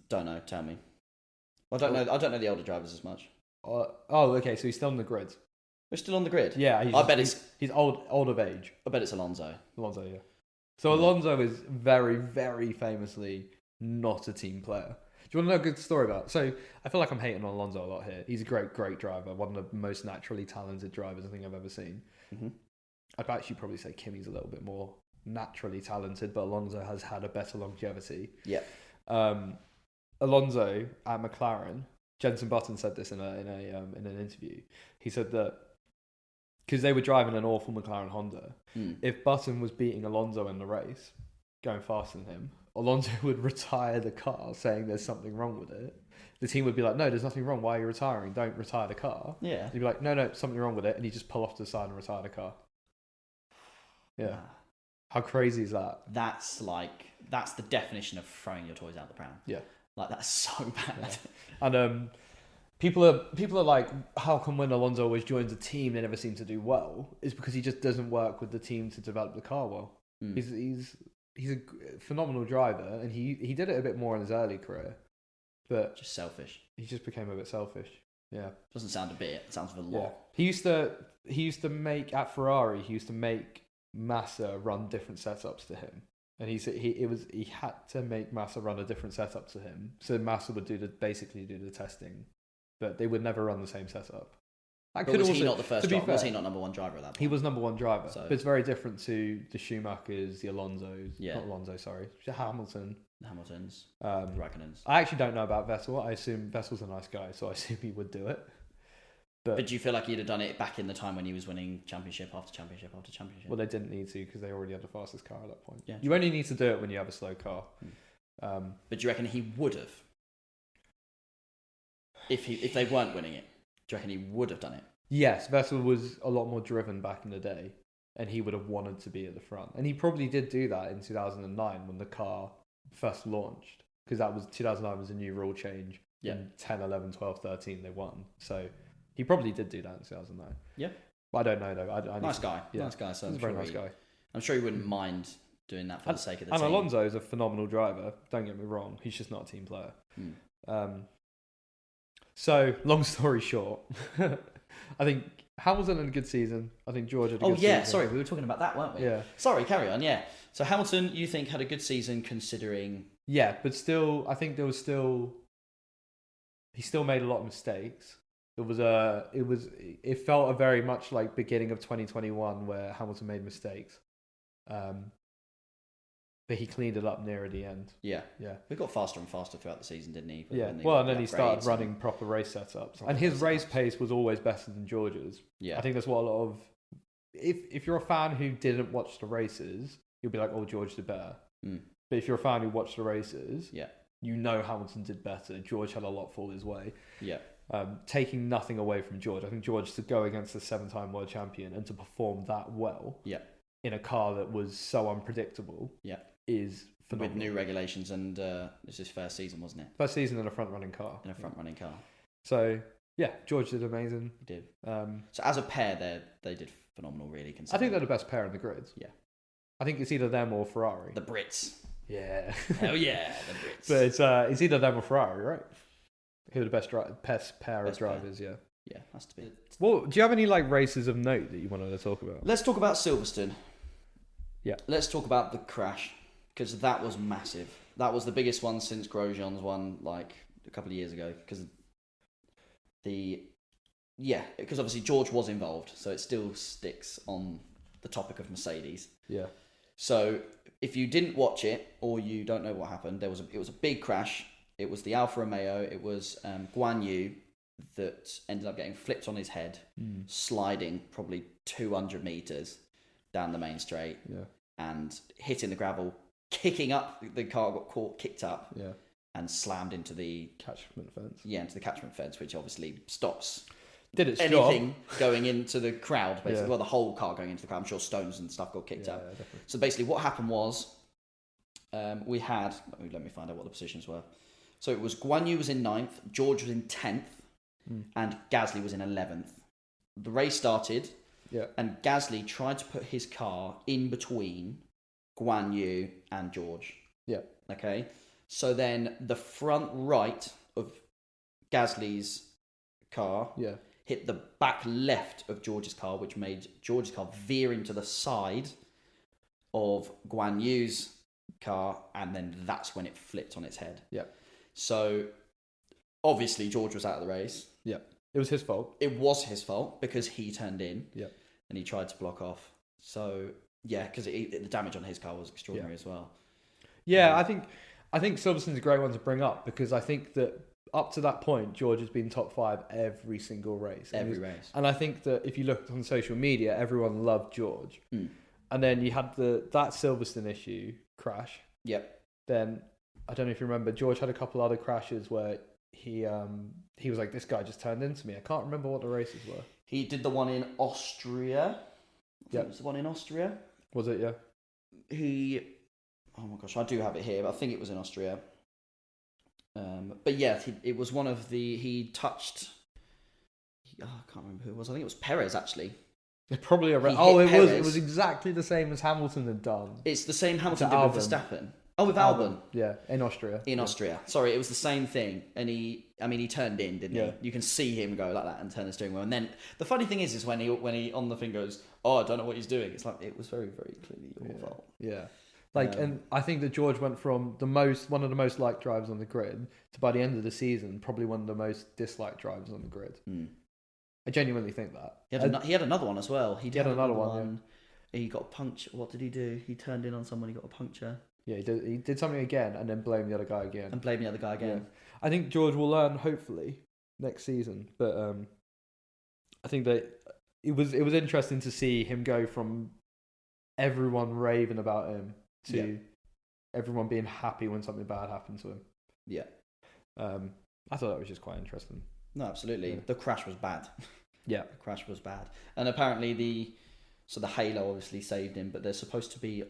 Don't know. Tell me. I don't know the older drivers as much. Okay. So he's still on the grid. We're still on the grid. Yeah, he's old of age. I bet it's Alonso. Yeah. So Alonso is very, very famously not a team player. Do you want to know a good story about it? So I feel like I'm hating on Alonso a lot here. He's a great, great driver. One of the most naturally talented drivers I think I've ever seen. I'd actually probably say Kimi's a little bit more naturally talented, but Alonso has had a better longevity. Yeah. Alonso at McLaren, Jenson Button said this in an interview. He said that because they were driving an awful McLaren Honda, if Button was beating Alonso in the race, going faster than him, Alonso would retire the car, saying there's something wrong with it. The team would be like, no, there's nothing wrong. Why are you retiring? Don't retire the car. Yeah. He'd be like, no, something wrong with it. And he'd just pull off to the side and retire the car. Yeah. How crazy is that? That's the definition of throwing your toys out the pram. Yeah. Like, that's so bad. Yeah. And people are like, how come when Alonso always joins a team they never seem to do well? It's because he just doesn't work with the team to develop the car well. He's a phenomenal driver, and he did it a bit more in his early career, but just selfish. He just became a bit selfish. Yeah. Doesn't sound a bit. It sounds a lot. Yeah. He used to make at Ferrari. He used to make Massa run different setups to him. And he said he had to make Massa run a different setup to him, so Massa would basically do the testing but they would never run the same setup. But was he not the first driver? Was he not number one driver at that point? He was number one driver. So- But it's very different to the Schumachers, the Alonsos. Yeah. Not Alonso, sorry. Hamilton. The Hamiltons, The Raikkonens. I actually don't know about Vettel. I assume Vettel's a nice guy, so I assume he would do it. But do you feel like he'd have done it back in the time when he was winning championship after championship after championship? Well, they didn't need to because they already had the fastest car at that point. Yeah. You only need to do it when you have a slow car. But do you reckon he would have? If they weren't winning it, do you reckon he would have done it? Yes, Vettel was a lot more driven back in the day, and he would have wanted to be at the front. And he probably did do that in 2009 when the car first launched, because 2009 was a new rule change. Yeah. In 10, 11, 12, 13, they won. So he probably did do that in 2009. Yeah. But I don't know, though. Nice guy. Yeah. Nice guy. So He's a very nice guy. I'm sure he wouldn't mind doing that for the sake of the and team. Alonso is a phenomenal driver. Don't get me wrong. He's just not a team player. So, long story short, I think Hamilton had a good season. I think George had a good season. Sorry, we were talking about that, weren't we? Yeah. Sorry, carry on, yeah. So Hamilton, you think, had a good season considering... Yeah, but still, I think he still made a lot of mistakes. It felt a very much like beginning of 2021 where Hamilton made mistakes. But he cleaned it up near the end. Yeah. Yeah. He got faster and faster throughout the season, didn't he? Yeah. Well, and then he started running proper race setups. And his race pace was always better than George's. Yeah. I think that's what a lot of... If you're a fan who didn't watch the races, you'll be like, oh, George did better. But if you're a fan who watched the races, yeah, you know Hamilton did better. George had a lot fall his way. Yeah. Taking nothing away from George. I think George, to go against a 7-time world champion and to perform that well in a car that was so unpredictable is phenomenal. With new regulations, and it's his first season, wasn't it? First season in a front-running car. So, yeah, George did amazing. He did. So as a pair, they did phenomenal, really. I think they're the best pair in the grid. Yeah. I think it's either them or Ferrari. The Brits. Yeah. Hell yeah, the Brits. But it's either them or Ferrari, right? Who are the best pair of drivers, yeah. Yeah, has to be. Well, do you have any races of note that you wanted to talk about? Let's talk about Silverstone. Yeah. Let's talk about the crash, because that was massive. That was the biggest one since Grosjean's one, a couple of years ago. Because obviously George was involved, so it still sticks on the topic of Mercedes. Yeah. So if you didn't watch it or you don't know what happened, it was a big crash. It was the Alfa Romeo. It was Guan Yu that ended up getting flipped on his head, sliding probably 200 meters down the main straight, and hitting the gravel, kicking up. The car got caught, kicked up, and slammed into the catchment fence. Yeah, into the catchment fence, which obviously stops. Did its anything job. Going into the crowd, basically. Well, the whole car going into the crowd. I'm sure stones and stuff got kicked up. Definitely. So basically what happened was we had... Let me find out what the positions were. So it was Guan Yu was in 9th, George was in 10th, and Gasly was in 11th. The race started, and Gasly tried to put his car in between Guan Yu and George. Yeah. Okay? So then the front right of Gasly's car... hit the back left of George's car, which made George's car veer into the side of Guan Yu's car, and then that's when it flipped on its head. Yeah. So, obviously, George was out of the race. Yeah. It was his fault. It was his fault, because he turned in. Yeah. And he tried to block off. So, yeah, because the damage on his car was extraordinary as well. Yeah, I think Silverstone's a great one to bring up, because I think that up to that point, George has been top 5 every single race. Race. And I think that if you looked on social media, everyone loved George. And then you had that Silverstone issue crash. Yep. Then, I don't know if you remember, George had a couple other crashes where he was like, this guy just turned into me. I can't remember what the races were. He did the one in Austria. Yeah. It was the one in Austria. Was it, yeah? Oh my gosh, I do have it here, but I think it was in Austria. But yeah, it was one of I can't remember who it was. I think it was Perez, actually. It's probably it was exactly the same as Hamilton had done. It's the same Hamilton did with Verstappen. Oh, with Albon. Yeah, in Austria. Austria. Sorry, it was the same thing. And he turned in, didn't he? You can see him go like that and turn the steering wheel. And then the funny thing is when he on the thing goes, oh, I don't know what he's doing. It's like, it was very, very clearly your fault. Yeah. And I think that George went from one of the most liked drivers on the grid to, by the end of the season, probably one of the most disliked drivers on the grid. I genuinely think that. He had another one as well. He had another one. Yeah. He got a puncture. What did he do? He turned in on someone. He got a puncture. Yeah, he did something again and then blamed the other guy again. Yeah. I think George will learn, hopefully, next season. But I think that it was interesting to see him go from everyone raving about him to everyone being happy when something bad happened to him. Yeah. I thought that was just quite interesting. No, absolutely. Yeah. The crash was bad. Yeah. The crash was bad. And apparently the halo obviously saved him, but there's supposed to be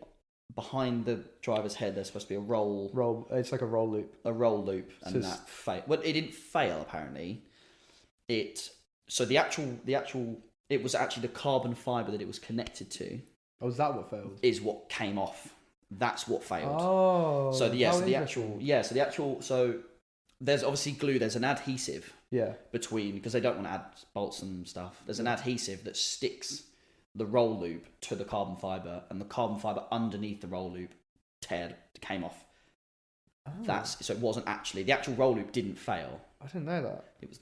behind the driver's head, there's supposed to be a roll. It's like a roll loop. A roll loop, and that failed. Well, it didn't fail apparently. It was actually the carbon fibre that it was connected to. Oh, is that what failed? Is what came off. That's what failed. Oh. So there's obviously glue. There's an adhesive. Yeah. Between, because they don't want to add bolts and stuff. There's an adhesive that sticks the roll loop to the carbon fibre, and the carbon fibre underneath the roll loop came off. Oh. So it wasn't actually, the actual roll loop didn't fail. I didn't know that. It was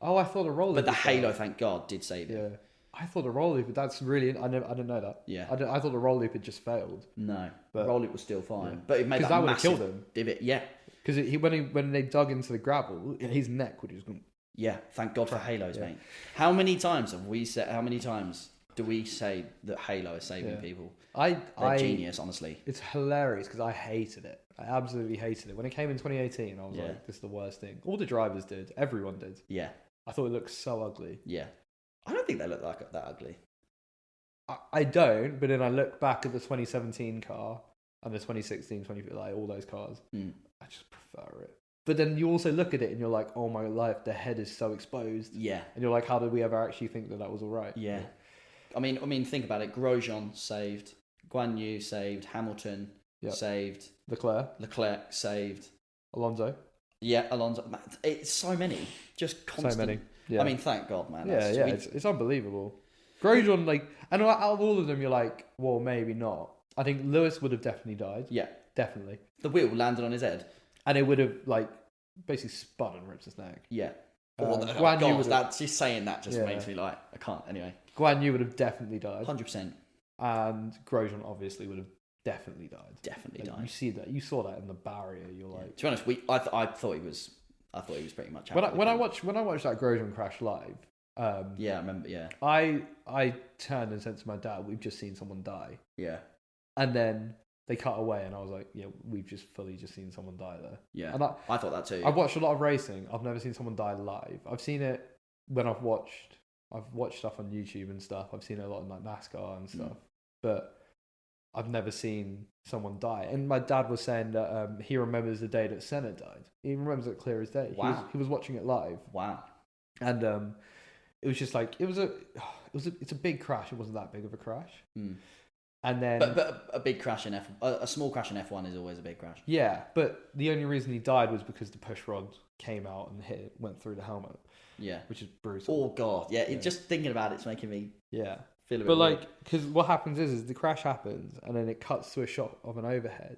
Oh, I thought the roll loop. But the halo, thank God, did save it. Yeah. I thought the roll loop, that's really, I didn't know that. Yeah. I thought the roll loop had just failed. No, the roll loop was still fine. Yeah. But it made that would have killed him. Divot, yeah. Because when they dug into the gravel, his neck would just go. Yeah, thank God for halos, mate. How many times do we say that Halo is saving people? They're genius, honestly. It's hilarious because I hated it. I absolutely hated it. When it came in 2018, I was like, this is the worst thing. All the drivers did. Everyone did. Yeah. I thought it looked so ugly. Yeah. I don't think they look like that ugly. I don't, but then I look back at the 2017 car and the 2016, like all those cars. I just prefer it. But then you also look at it and you're like, oh my life, the head is so exposed. Yeah. And you're like, how did we ever actually think that was all right? Yeah. I mean, think about it. Grosjean saved. Guan Yu saved. Hamilton saved. Leclerc saved. Alonso. Yeah, Alonso. It's so many. Just constant. So many. Yeah. I mean, thank God, man. It's unbelievable. Grosjean, and out of all of them, you're like, well, maybe not. I think Lewis would have definitely died. Yeah. Definitely. The wheel landed on his head. And it would have, basically spun and ripped his neck. Yeah. Just saying that just makes me I can't, anyway. Guan Yu would have definitely died. 100%. And Grosjean obviously would have definitely died. Died. You see that. You saw that in the barrier. You're like... To be honest, I thought he was pretty much out. When I watched that Grosjean crash live... yeah, I remember, yeah. I turned and said to my dad, we've just seen someone die. Yeah. And then... they cut away and I was like, yeah, we've just seen someone die there. Yeah, and I thought that too. I've watched a lot of racing. I've never seen someone die live. I've seen it when I've watched stuff on YouTube and stuff. I've seen it a lot in NASCAR and stuff. But I've never seen someone die. And my dad was saying that he remembers the day that Senna died. He remembers it clear as day. Wow. He was watching it live. Wow. And it was just like, it's a big crash. It wasn't that big of a crash. And then, but a big crash in a small crash in F1 is always a big crash. Yeah, but the only reason he died was because the push rod came out and went through the helmet. Yeah, which is brutal. Oh God, yeah. Just thinking about it's making me feel a bit. But because what happens is the crash happens and then it cuts to a shot of an overhead,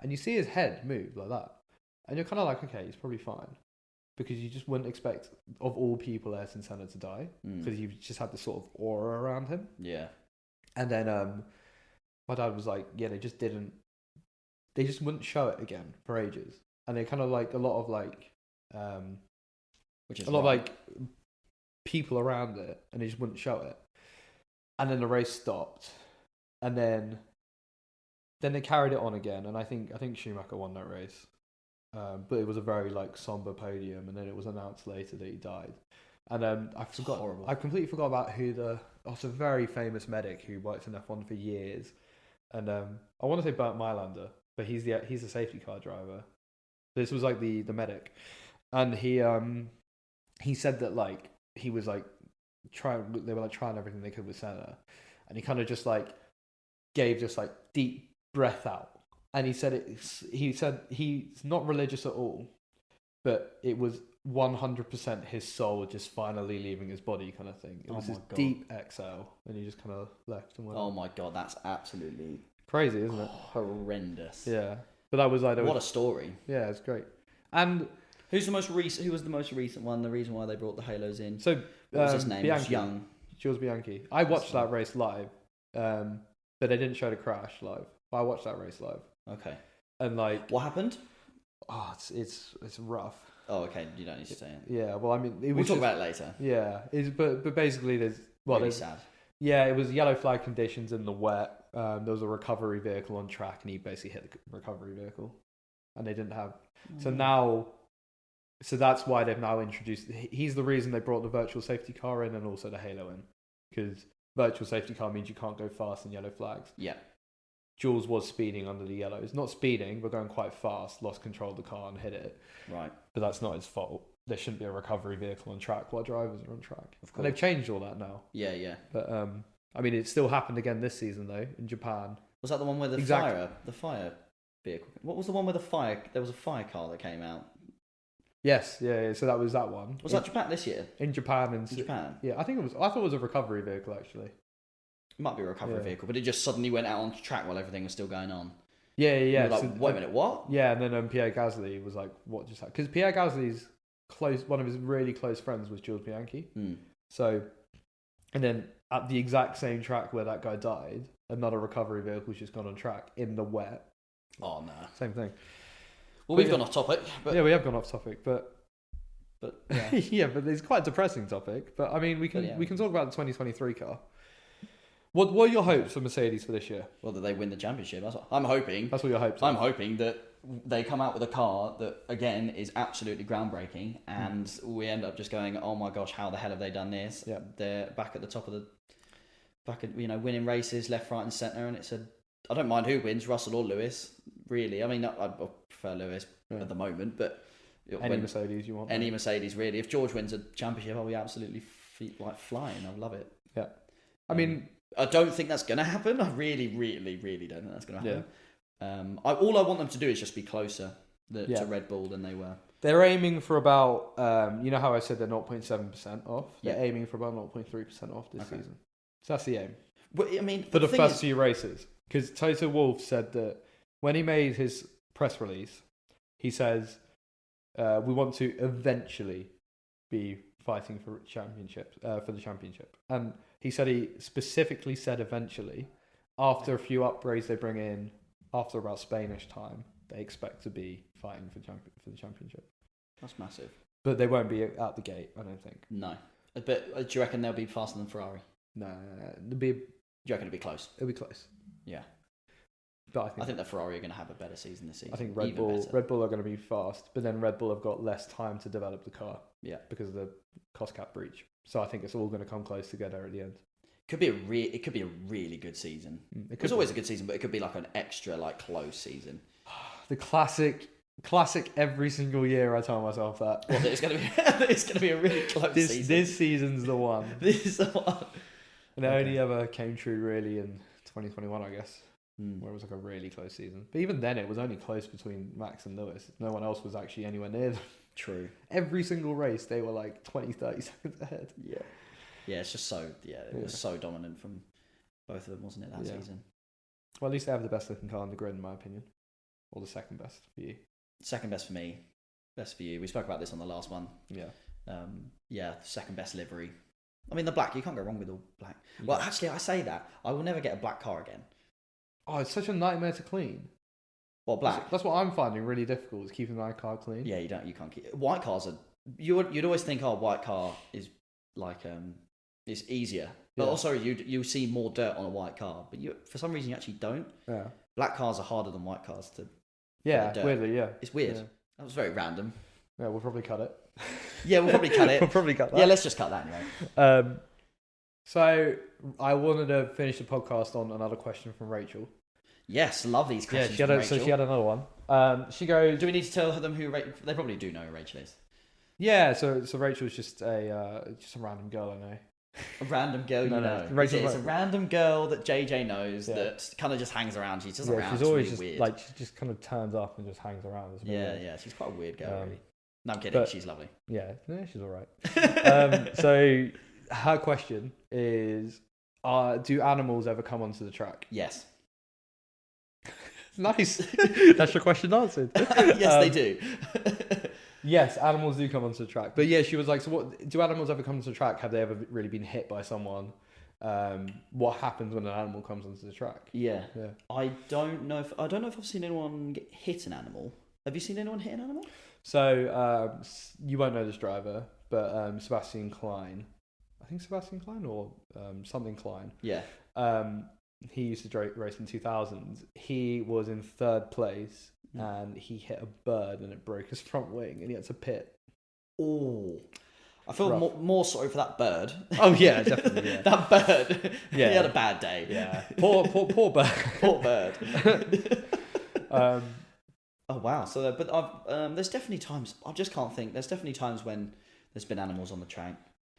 and you see his head move like that, and you're kind of like, okay, he's probably fine, because you just wouldn't expect of all people Ayrton Senna to die because you've just had this sort of aura around him. Yeah, and then my dad was like, yeah, they just wouldn't show it again for ages. And they kind of a lot of people around it, and they just wouldn't show it. And then the race stopped. And then they carried it on again. And I think Schumacher won that race. But it was a very somber podium, and then it was announced later that he died. And I completely forgot about who it's a very famous medic who worked in F1 for years. And I want to say Bernd Mailander, but he's a safety car driver. This was the medic, and he said that he was they were trying everything they could with Senna, and he kind of just gave this deep breath out, and he said he's not religious at all, but it was 100% his soul just finally leaving his body kind of thing. It was this deep exhale, and he just kind of left and went. Oh my God, that's absolutely Crazy, isn't it? Horrendous. Yeah. But that was like... What a story. Yeah, it's great. And... Who was the most recent one? The reason why they brought the Halos in? So, what was his name? Bianchi. He was young. Jules Bianchi. I watched that race live, but they didn't show the crash live. I watched that race live. Okay. And like... What happened? Oh, it's rough. Oh, okay. You don't need to say it. Yeah, well, I mean... We'll talk about it later. Yeah, but basically there's... Well, really sad. Yeah, it was yellow flag conditions in the wet. There was a recovery vehicle on track, and he basically hit the recovery vehicle, and they didn't have. So that's why they've now introduced. He's the reason they brought the virtual safety car in, and also the halo in, because virtual safety car means you can't go fast in yellow flags. Yeah. Jules was speeding under the yellows, not speeding, but going quite fast. Lost control of the car and hit it. Right. But that's not his fault. There shouldn't be a recovery vehicle on track while drivers are on track. Of course. And they've changed all that now. Yeah, yeah. But I mean, it still happened again this season though in Japan. Was that the one where the fire vehicle? What was the one where the fire? There was a fire car that came out. Yes, yeah. So that was that one. Was that Japan this year? In Japan In Japan. Yeah, I think it was. I thought it was a recovery vehicle actually. It might be a recovery vehicle, but it just suddenly went out onto track while everything was still going on. Yeah. Like, so, wait a minute, what? Yeah, and then Pierre Gasly was like, "What just happened?" Because Pierre Gasly's one of his really close friends was Jules Bianchi. So, and then at the exact same track where that guy died, another recovery vehicle's just gone on track in the wet. Oh no, same thing. Well, we've gone off topic, but yeah, we have gone off topic, but yeah, yeah, but it's quite a depressing topic. But I mean, we can talk about the 2023 car. What are your hopes for Mercedes for this year? Well, that they win the championship. That's what I'm hoping. That's what your hopes I'm are. hoping that they come out with a car that, again, is absolutely groundbreaking, and we end up just going, oh my gosh, how the hell have they done this? Yeah. They're back at the top of winning races left, right, and centre, and I don't mind who wins, Russell or Lewis, really. I mean, I prefer Lewis at the moment, but any Mercedes you want. Any Mercedes, really. If George wins a championship, I'll be absolutely flying. I love it. Yeah. I mean, I don't think that's going to happen. I really, really, really don't think that's going to happen. Yeah. All I want them to do is just be closer to Red Bull than they were. They're aiming for about, you know how I said they're 0.7% off? They're aiming for about 0.3% off this season. So that's the aim. But, I mean, for the first few races. Because Toto Wolff said that when he made his press release, he says, we want to eventually be fighting for the championship. And he said he specifically said eventually, after a few upgrades they bring in, after about Spanish time, they expect to be fighting for the championship. That's massive. But they won't be at the gate, I don't think. No. But do you reckon they'll be faster than Ferrari? No. Do you reckon it'll be close? It'll be close. Yeah. But I think that Ferrari are going to have a better season this season. I think Red Bull are going to be fast, but then Red Bull have got less time to develop the car. Yeah. Because of the cost cap breach. So I think it's all going to come close together at the end. It could be a really good season. It's always a good season, but it could be like an extra close season. The classic every single year I tell myself that. Well, it's going to be a really close season. This season's the one. This is the one. And it only ever came true really in 2021, I guess. Where it was like a really close season. But even then, it was only close between Max and Lewis. No one else was actually anywhere near them. True. Every single race, they were like 20, 30 seconds ahead. Yeah. Yeah, it's just so, it was so dominant from both of them, wasn't it, that season? Well, at least they have the best looking car on the grid, in my opinion. Or the second best for you. Second best for me. Best for you. We spoke about this on the last one. Yeah. Second best livery. I mean, the black, you can't go wrong with all black. Yeah. Well, actually, I say that. I will never get a black car again. Oh, it's such a nightmare to clean. Well, black. That's what I'm finding really difficult, is keeping my car clean. Yeah, you can't keep... White cars are... You'd always think, white car is like... it's easier. But also, you see more dirt on a white car. But for some reason, you actually don't. Yeah. Black cars are harder than white cars to... Yeah, weirdly, yeah. It's weird. Yeah. That was very random. Yeah, we'll probably cut it. Yeah, we'll probably cut it. We'll probably cut that. Yeah, let's just cut that anyway. So, I wanted to finish the podcast on another question from Rachel. Yes, love these questions from Rachel. So she had another one. She goes... Do we need to tell them who Rachel... They probably do know who Rachel is. Yeah, so Rachel's just a random girl I know. A random girl you know. It's a random girl that JJ knows that kind of just hangs around. She's just around. She's always really just weird. She just kind of turns up and just hangs around. Yeah. She's quite a weird girl, really. No, I'm kidding. She's lovely. Yeah, she's all right. So her question is, do animals ever come onto the track? Yes. Nice. That's your question answered. Yes, they do. Yes, animals do come onto the track. But yeah, she was like, so what do animals ever come onto the track? Have they ever really been hit by someone? What happens when an animal comes onto the track? Yeah. I don't know if I've seen anyone hit an animal. Have you seen anyone hit an animal? So you won't know this driver, but Sebastian Klein, I think Sebastian Klein or something Klein. Yeah. He used to race in 2000s. He was in third place and he hit a bird and it broke his front wing and he had to pit. Oh. I feel more sorry for that bird. Oh yeah, definitely. Yeah. That bird. Yeah. He had a bad day. Yeah. Poor bird. Poor bird. Oh wow. So, but there's definitely times. I just can't think. There's definitely times when there's been animals on the track.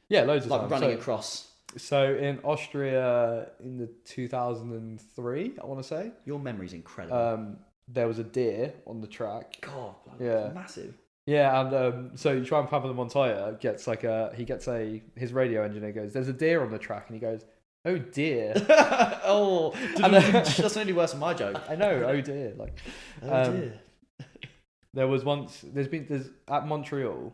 Yeah, loads of like times. Running across. So in Austria in the 2003, I want to say. Your memory's incredible. There was a deer on the track. God. Yeah. Massive. Yeah, and so Juan Pablo Montoya gets his radio engineer goes, "There's a deer on the track," and he goes, "Oh dear." Oh, that's only worse than my joke. I know. Oh dear. Like, dear. There was once. There's at Montreal.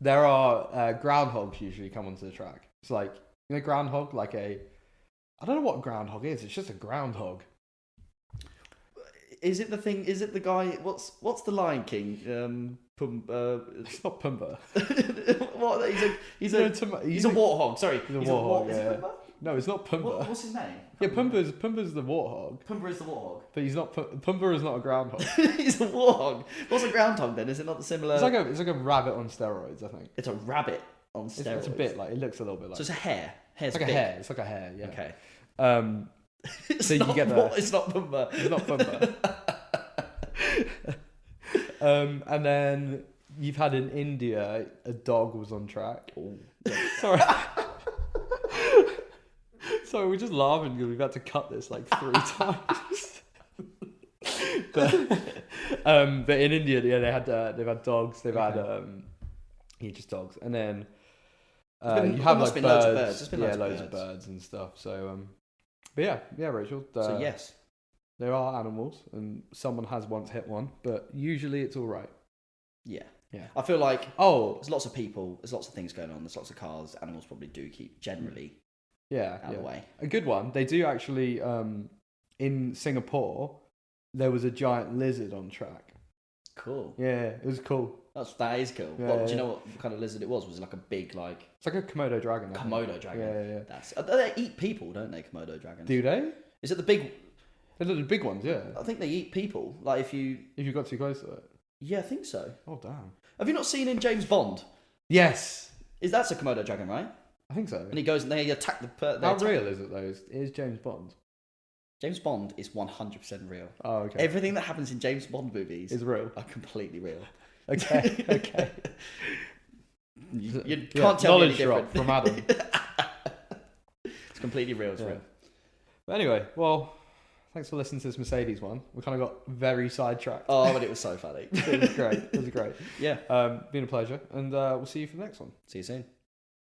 There are groundhogs usually come onto the track. It's like groundhog, like I don't know what groundhog is. It's just a groundhog. Is it the thing? Is it the guy? What's the Lion King? It's not Pumbaa. What? He's a warthog. Sorry, he's a warthog. Is it Pumbaa? No, it's not Pumbaa. What's his name? Yeah, Pumbaa's the warthog. Pumbaa is the warthog. But he's not. Pumbaa is not a groundhog. He's a warthog. What's a groundhog then? Is it not the similar? It's like a rabbit on steroids, I think. It's a rabbit on steroids. It's a bit like it looks a little bit like. So it's a hare. Hare's it's like big. a hare. It's like a hare. Yeah. Okay. So you get that. It's not Pumbaa. It's not Pumbaa. And then you've had in India a dog was on track. Oh. Sorry. Sorry, we're just laughing because we've had to cut this like 3 times. but in India, yeah, they've had dogs. They've had just dogs, and then you have like birds. Loads of birds. There's been loads of birds and stuff. So but yeah, Rachel. So yes, there are animals, and someone has once hit one, but usually it's all right. Yeah. Yeah. I feel like there's lots of people, there's lots of things going on, there's lots of cars. Animals probably do keep generally out of the way. A good one. They do actually. In Singapore, there was a giant lizard on track. Cool. Yeah, it was cool. That is cool. Do you know what kind of lizard it was? Was it like a big It's like a Komodo dragon. Komodo dragon. Yeah. They eat people, don't they? Komodo dragons. Do they? Is it the big? They're the big ones, yeah. I think they eat people. Like if you got too close to it. Yeah, I think so. Oh damn. Have you not seen in James Bond? Yes. That's a Komodo dragon, right? I think so. And he goes and they attack the. How real is it though? Is James Bond? James Bond is 100% real. Oh, okay. Everything that happens in James Bond movies is real. Are completely real. Okay. You can't tell me any different. From Adam. It's completely real. It's real. But anyway, well, thanks for listening to this Mercedes one. We kind of got very sidetracked. Oh, but it was so funny. It was great. Yeah. Been a pleasure, and we'll see you for the next one. See you soon.